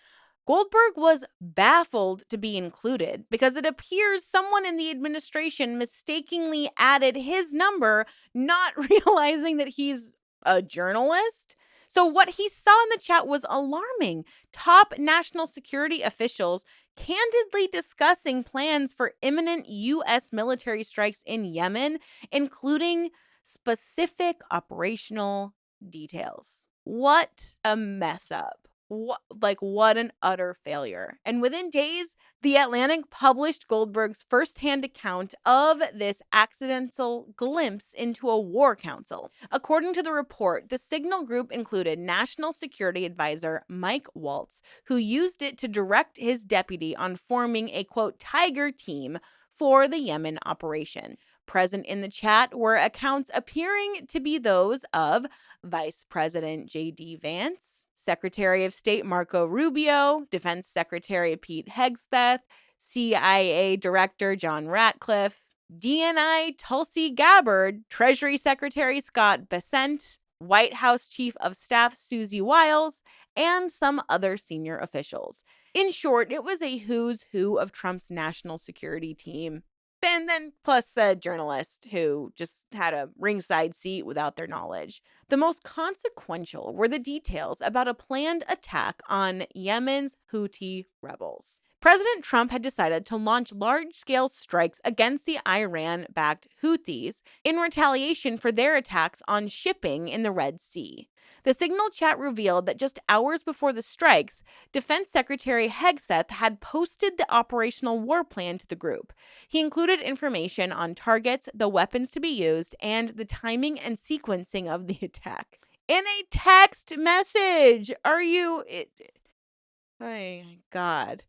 Goldberg was baffled to be included because it appears someone in the administration mistakenly added his number, not realizing that he's a journalist. So what he saw in the chat was alarming. Top national security officials candidly discussing plans for imminent U.S. military strikes in Yemen, including specific operational details. What a mess up. What an utter failure. And within days, The Atlantic published Goldberg's firsthand account of this accidental glimpse into a war council. According to the report, the Signal group included National Security Advisor Mike Waltz, who used it to direct his deputy on forming a, quote, tiger team for the Yemen operation. Present in the chat were accounts appearing to be those of Vice President J.D. Vance, Secretary of State Marco Rubio, Defense Secretary Pete Hegseth, CIA Director John Ratcliffe, DNI Tulsi Gabbard, Treasury Secretary Scott Bessent, White House Chief of Staff Susie Wiles, and some other senior officials. In short, it was a who's who of Trump's national security team. And then plus a journalist who just had a ringside seat without their knowledge. The most consequential were the details about a planned attack on Yemen's Houthi rebels. President Trump had decided to launch large-scale strikes against the Iran-backed Houthis in retaliation for their attacks on shipping in the Red Sea. The Signal chat revealed that just hours before the strikes, Defense Secretary Hegseth had posted the operational war plan to the group. He included information on targets, the weapons to be used, and the timing and sequencing of the attack. In a text message! Oh my God.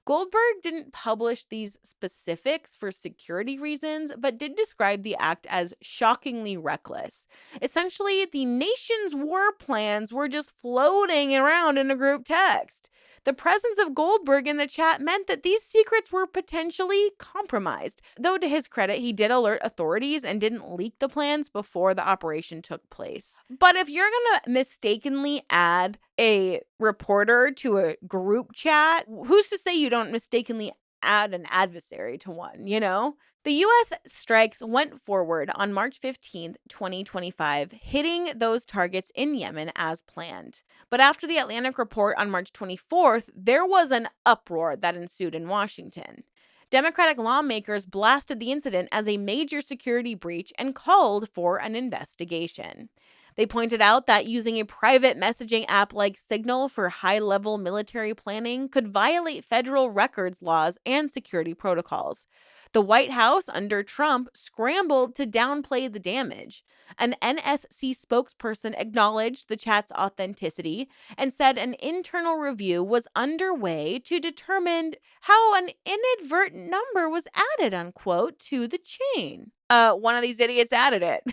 Goldberg didn't publish these specifics for security reasons, but did describe the act as shockingly reckless. Essentially, the nation's war plans were just floating around in a group text. The presence of Goldberg in the chat meant that these secrets were potentially compromised, though to his credit, he did alert authorities and didn't leak the plans before the operation took place. But if you're going to mistakenly add a reporter to a group chat, who's to say you don't mistakenly add an adversary to one, you know? The U.S. strikes went forward on March 15th, 2025, hitting those targets in Yemen as planned. But after the Atlantic report on March 24th, there was an uproar that ensued in Washington. Democratic lawmakers blasted the incident as a major security breach and called for an investigation. They pointed out that using a private messaging app like Signal for high-level military planning could violate federal records laws and security protocols. The White House under Trump scrambled to downplay the damage. An NSC spokesperson acknowledged the chat's authenticity and said an internal review was underway to determine how an inadvertent number was added, unquote, to the chain. One of these idiots added it.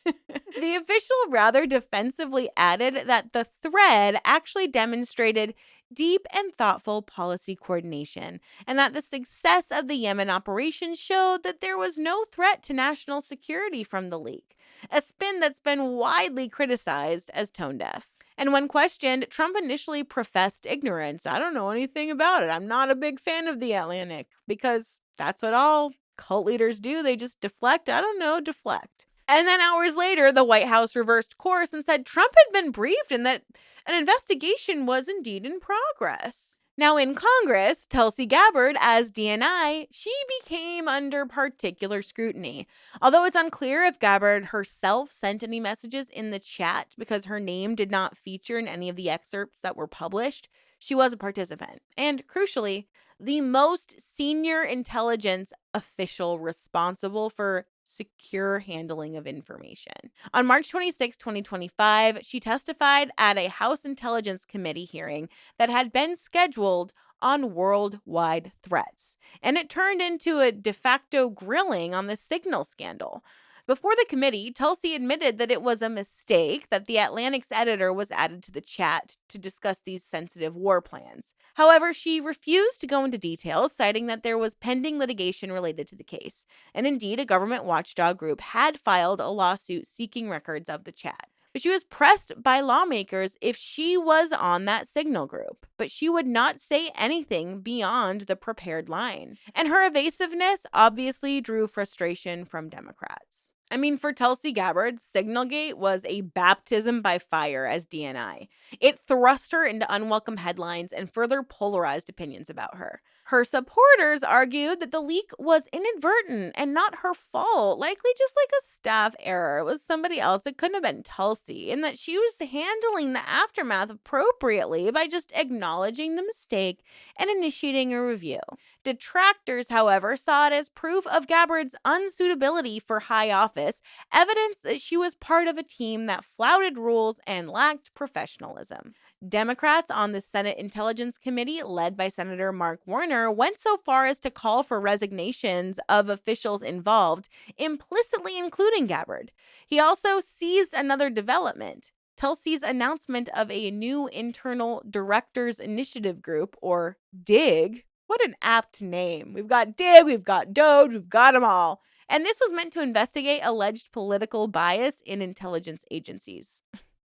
The official rather defensively added that the thread actually demonstrated deep and thoughtful policy coordination, and that the success of the Yemen operation showed that there was no threat to national security from the leak, a spin that's been widely criticized as tone-deaf. And when questioned, Trump initially professed ignorance. I don't know anything about it. I'm not a big fan of the Atlantic, because that's what all cult leaders do. They just deflect. Deflect. And then hours later, the White House reversed course and said Trump had been briefed and that an investigation was indeed in progress. Now in Congress, Tulsi Gabbard, as DNI, she became under particular scrutiny. Although it's unclear if Gabbard herself sent any messages in the chat because her name did not feature in any of the excerpts that were published, she was a participant. And crucially, the most senior intelligence official responsible for secure handling of information. On March 26, 2025, she testified at a House Intelligence Committee hearing that had been scheduled on worldwide threats, and it turned into a de facto grilling on the Signal scandal. Before the committee, Tulsi admitted that it was a mistake that the Atlantic's editor was added to the chat to discuss these sensitive war plans. However, she refused to go into details, citing that there was pending litigation related to the case. And indeed, a government watchdog group had filed a lawsuit seeking records of the chat. But she was pressed by lawmakers if she was on that Signal group, but she would not say anything beyond the prepared line. And her evasiveness obviously drew frustration from Democrats. I mean, for Tulsi Gabbard, Signalgate was a baptism by fire as DNI. It thrust her into unwelcome headlines and further polarized opinions about her. Her supporters argued that the leak was inadvertent and not her fault, likely just like a staff error. It was somebody else. It couldn't have been Tulsi, and that she was handling the aftermath appropriately by just acknowledging the mistake and initiating a review. Detractors, however, saw it as proof of Gabbard's unsuitability for high office, evidence that she was part of a team that flouted rules and lacked professionalism. Democrats on the Senate Intelligence Committee, led by Senator Mark Warner, went so far as to call for resignations of officials involved, implicitly including Gabbard. He also seized another development: Tulsi's announcement of a new Internal Directors Initiative Group, or DIG. What an apt name. We've got DIG, we've got DOGE, we've got them all. And this was meant to investigate alleged political bias in intelligence agencies.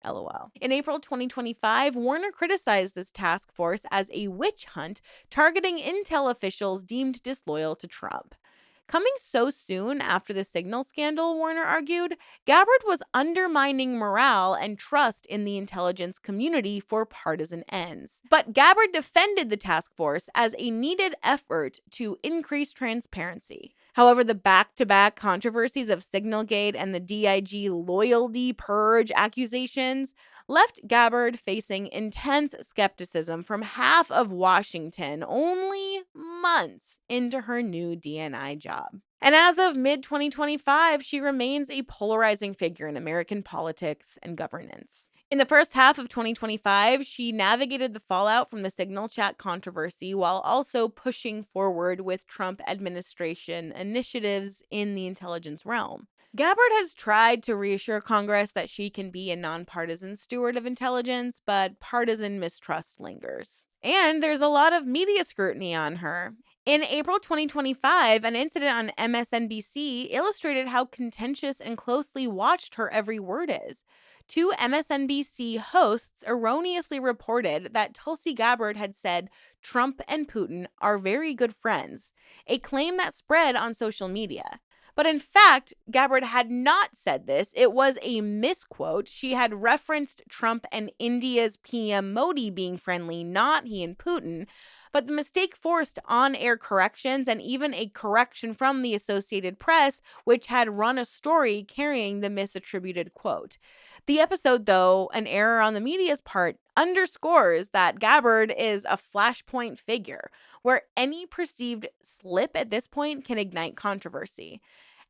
LOL. In April 2025, Warner criticized this task force as a witch hunt targeting intel officials deemed disloyal to Trump. Coming so soon after the Signal scandal, Warner argued, Gabbard was undermining morale and trust in the intelligence community for partisan ends. But Gabbard defended the task force as a needed effort to increase transparency. However, the back-to-back controversies of Signalgate and the DIG loyalty purge accusations left Gabbard facing intense skepticism from half of Washington only months into her new DNI job. And as of mid-2025, she remains a polarizing figure in American politics and governance. In the first half of 2025, she navigated the fallout from the Signal chat controversy while also pushing forward with Trump administration initiatives in the intelligence realm. Gabbard has tried to reassure Congress that she can be a nonpartisan steward of intelligence, but partisan mistrust lingers. And there's a lot of media scrutiny on her. In April 2025, an incident on MSNBC illustrated how contentious and closely watched her every word is. Two MSNBC hosts erroneously reported that Tulsi Gabbard had said Trump and Putin are very good friends, a claim that spread on social media. But in fact, Gabbard had not said this. It was a misquote. She had referenced Trump and India's PM Modi being friendly, not he and Putin. But the mistake forced on-air corrections and even a correction from the Associated Press, which had run a story carrying the misattributed quote. The episode, though, an error on the media's part, underscores that Gabbard is a flashpoint figure, where any perceived slip at this point can ignite controversy.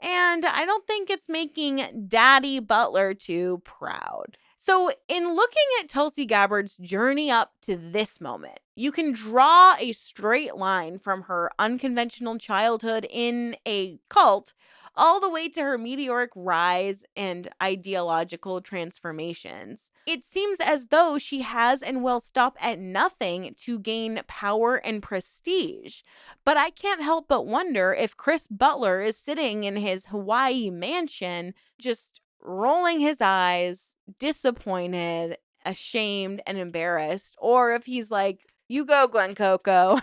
And I don't think it's making Daddy Butler too proud. So, in looking at Tulsi Gabbard's journey up to this moment, you can draw a straight line from her unconventional childhood in a cult all the way to her meteoric rise and ideological transformations. It seems as though she has and will stop at nothing to gain power and prestige. But I can't help but wonder if Chris Butler is sitting in his Hawaii mansion, just rolling his eyes, disappointed, ashamed, and embarrassed, or if he's like, "You go, Glen Coco."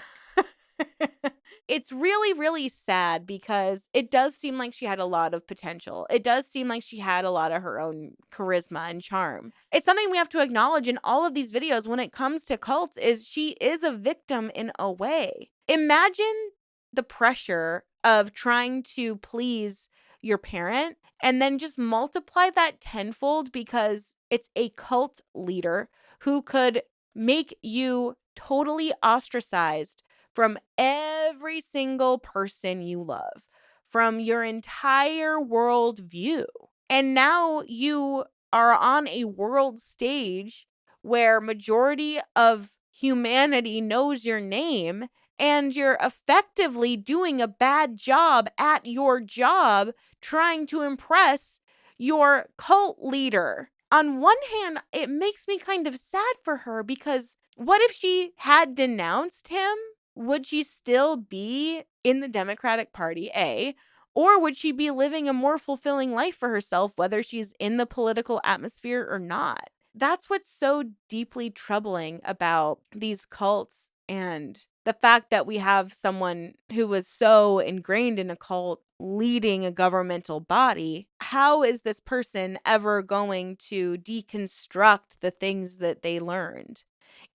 It's really, really sad because it does seem like she had a lot of potential. It does seem like she had a lot of her own charisma and charm. It's something we have to acknowledge in all of these videos when it comes to cults is she is a victim in a way. Imagine the pressure of trying to please your parent and then just multiply that tenfold because it's a cult leader who could make you totally ostracized from every single person you love, from your entire world view. And now you are on a world stage where majority of humanity knows your name and you're effectively doing a bad job at your job trying to impress your cult leader. On one hand, it makes me kind of sad for her because what if she had denounced him? Would she still be in the Democratic Party, A? Or would she be living a more fulfilling life for herself, whether she's in the political atmosphere or not? That's what's so deeply troubling about these cults and the fact that we have someone who was so ingrained in a cult leading a governmental body. How is this person ever going to deconstruct the things that they learned?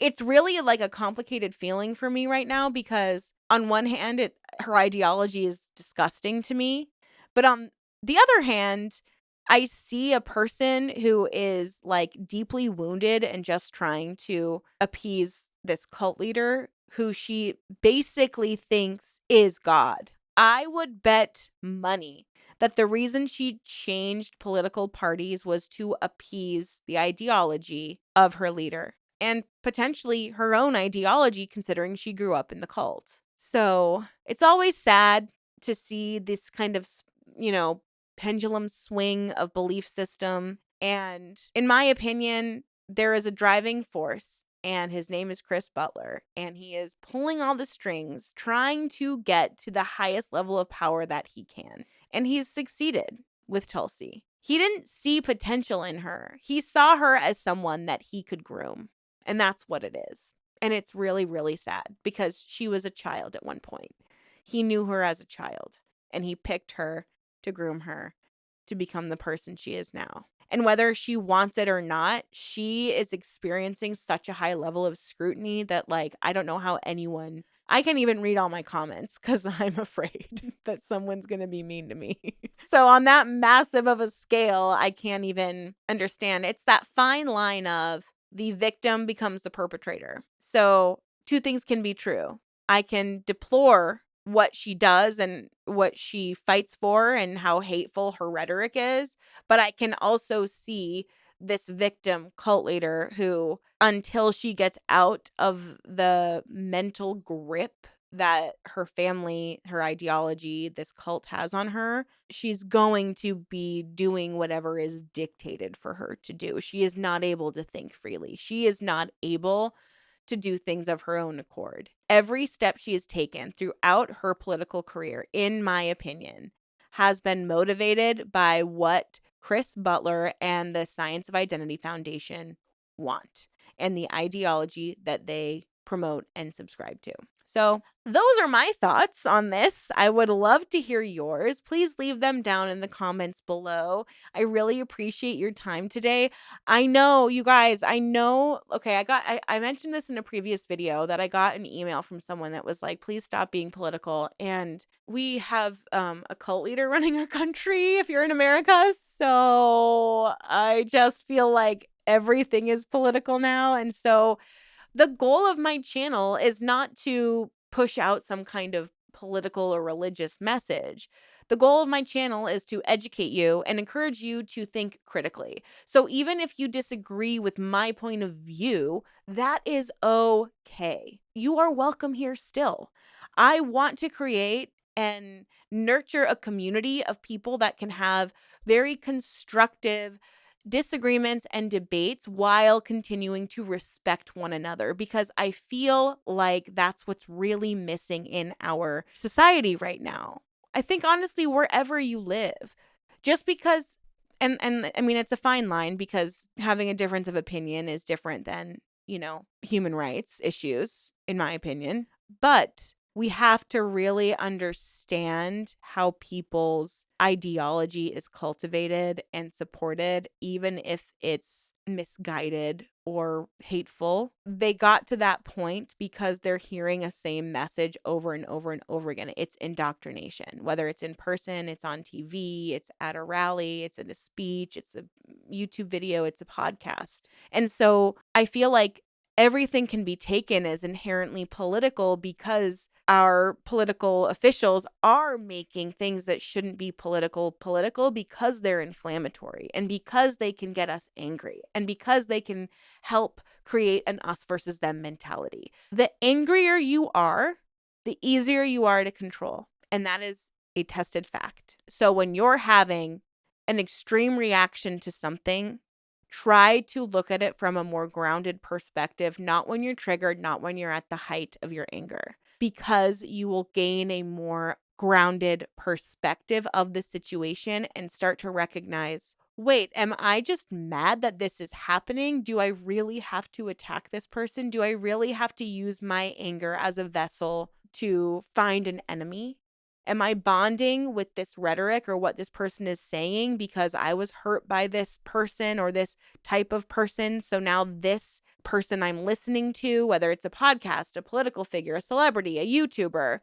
It's really like a complicated feeling for me right now because on one hand, her ideology is disgusting to me. But on the other hand, I see a person who is like deeply wounded and just trying to appease this cult leader who she basically thinks is God. I would bet money that the reason she changed political parties was to appease the ideology of her leader and potentially her own ideology, considering she grew up in the cult. So it's always sad to see this kind of, pendulum swing of belief system. And in my opinion, there is a driving force, and his name is Chris Butler, and he is pulling all the strings, trying to get to the highest level of power that he can. And he's succeeded with Tulsi. He didn't see potential in her. He saw her as someone that he could groom. And that's what it is. And it's really, really sad because she was a child at one point. He knew her as a child, and he picked her to groom her to become the person she is now. And whether she wants it or not, she is experiencing such a high level of scrutiny that, I don't know how I can't even read all my comments because I'm afraid that someone's going to be mean to me. So on that massive of a scale, I can't even understand. It's that fine line of the victim becomes the perpetrator. So two things can be true. I can deplore what she does and what she fights for and how hateful her rhetoric is, but I can also see this victim cult leader who, until she gets out of the mental grip that her family, her ideology, this cult has on her, she's going to be doing whatever is dictated for her to do. She is not able to think freely. She is not able to do things of her own accord. Every step she has taken throughout her political career, in my opinion, has been motivated by what Chris Butler and the Science of Identity Foundation want and the ideology that they promote, and subscribe to. So those are my thoughts on this. I would love to hear yours. Please leave them down in the comments below. I really appreciate your time today. I know, you guys, okay, I mentioned this in a previous video that I got an email from someone that was like, please stop being political. And we have a cult leader running our country if you're in America. So I just feel like everything is political now. And so the goal of my channel is not to push out some kind of political or religious message. The goal of my channel is to educate you and encourage you to think critically. So even if you disagree with my point of view, that is okay. You are welcome here still. I want to create and nurture a community of people that can have very constructive disagreements and debates while continuing to respect one another, because I feel like that's what's really missing in our society right now. I think honestly, wherever you live, just because, and I mean, it's a fine line because having a difference of opinion is different than, human rights issues, in my opinion. But we have to really understand how people's ideology is cultivated and supported, even if it's misguided or hateful. They got to that point because they're hearing a same message over and over and over again. It's indoctrination, whether it's in person, it's on TV, it's at a rally, it's in a speech, it's a YouTube video, it's a podcast. And so I feel like everything can be taken as inherently political because our political officials are making things that shouldn't be political because they're inflammatory and because they can get us angry and because they can help create an us versus them mentality. The angrier you are, the easier you are to control. And that is a tested fact. So when you're having an extreme reaction to something, try to look at it from a more grounded perspective, not when you're triggered, not when you're at the height of your anger, because you will gain a more grounded perspective of the situation and start to recognize, wait, am I just mad that this is happening? Do I really have to attack this person? Do I really have to use my anger as a vessel to find an enemy? Am I bonding with this rhetoric or what this person is saying because I was hurt by this person or this type of person? So now this person I'm listening to, whether it's a podcast, a political figure, a celebrity, a YouTuber,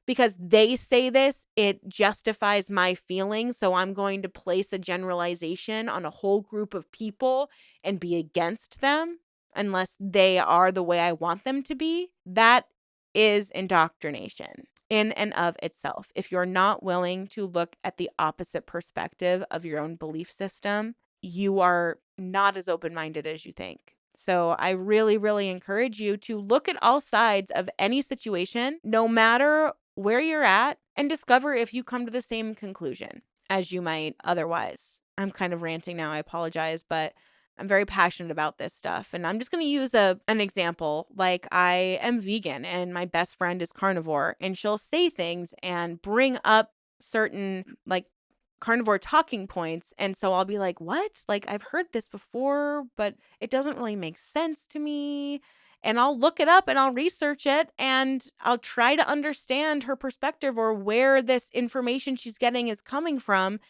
because they say this, it justifies my feelings. So I'm going to place a generalization on a whole group of people and be against them unless they are the way I want them to be. That is indoctrination in and of itself. If you're not willing to look at the opposite perspective of your own belief system, you are not as open-minded as you think. So I really, really encourage you to look at all sides of any situation, no matter where you're at, and discover if you come to the same conclusion as you might otherwise. I'm kind of ranting now, I apologize, but I'm very passionate about this stuff. And I'm just going to use an example. Like, I am vegan and my best friend is carnivore, and she'll say things and bring up certain like carnivore talking points. And so I'll be like, what? Like, I've heard this before, but it doesn't really make sense to me. And I'll look it up and I'll research it and I'll try to understand her perspective or where this information she's getting is coming from.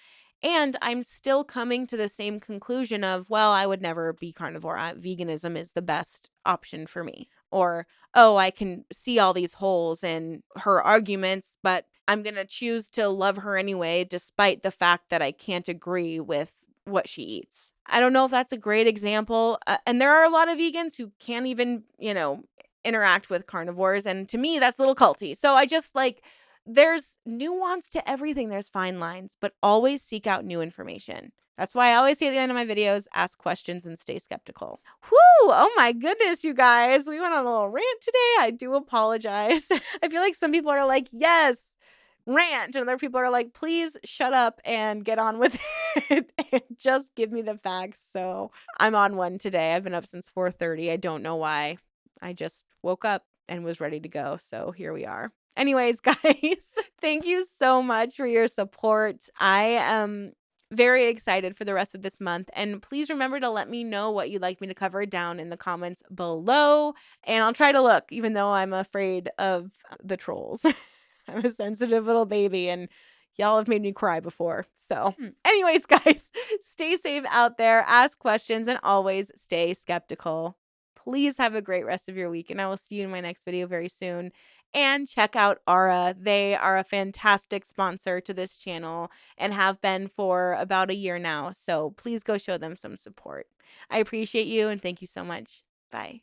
And I'm still coming to the same conclusion of, well, I would never be carnivore. Veganism is the best option for me. Or, oh, I can see all these holes in her arguments, but I'm going to choose to love her anyway, despite the fact that I can't agree with what she eats. I don't know if that's a great example. And there are a lot of vegans who can't even, interact with carnivores. And to me, that's a little culty. So I just there's nuance to everything. There's fine lines, but always seek out new information. That's why I always say at the end of my videos, ask questions and stay skeptical. Whoo! Oh my goodness, you guys. We went on a little rant today. I do apologize. I feel like some people are like, yes, rant. And other people are like, please shut up and get on with it and just give me the facts. So I'm on one today. I've been up since 4:30. I don't know why. I just woke up and was ready to go. So here we are. Anyways, guys, thank you so much for your support. I am Very excited for the rest of this month. And please remember to let me know what you'd like me to cover down in the comments below. And I'll try to look, even though I'm afraid of the trolls. I'm a sensitive little baby, and y'all have made me cry before. So, anyways, guys, stay safe out there, ask questions, and always stay skeptical. Please have a great rest of your week, and I will see you in my next video very soon. And check out Aura. They are a fantastic sponsor to this channel and have been for about a year now. So please go show them some support. I appreciate you, and thank you so much. Bye.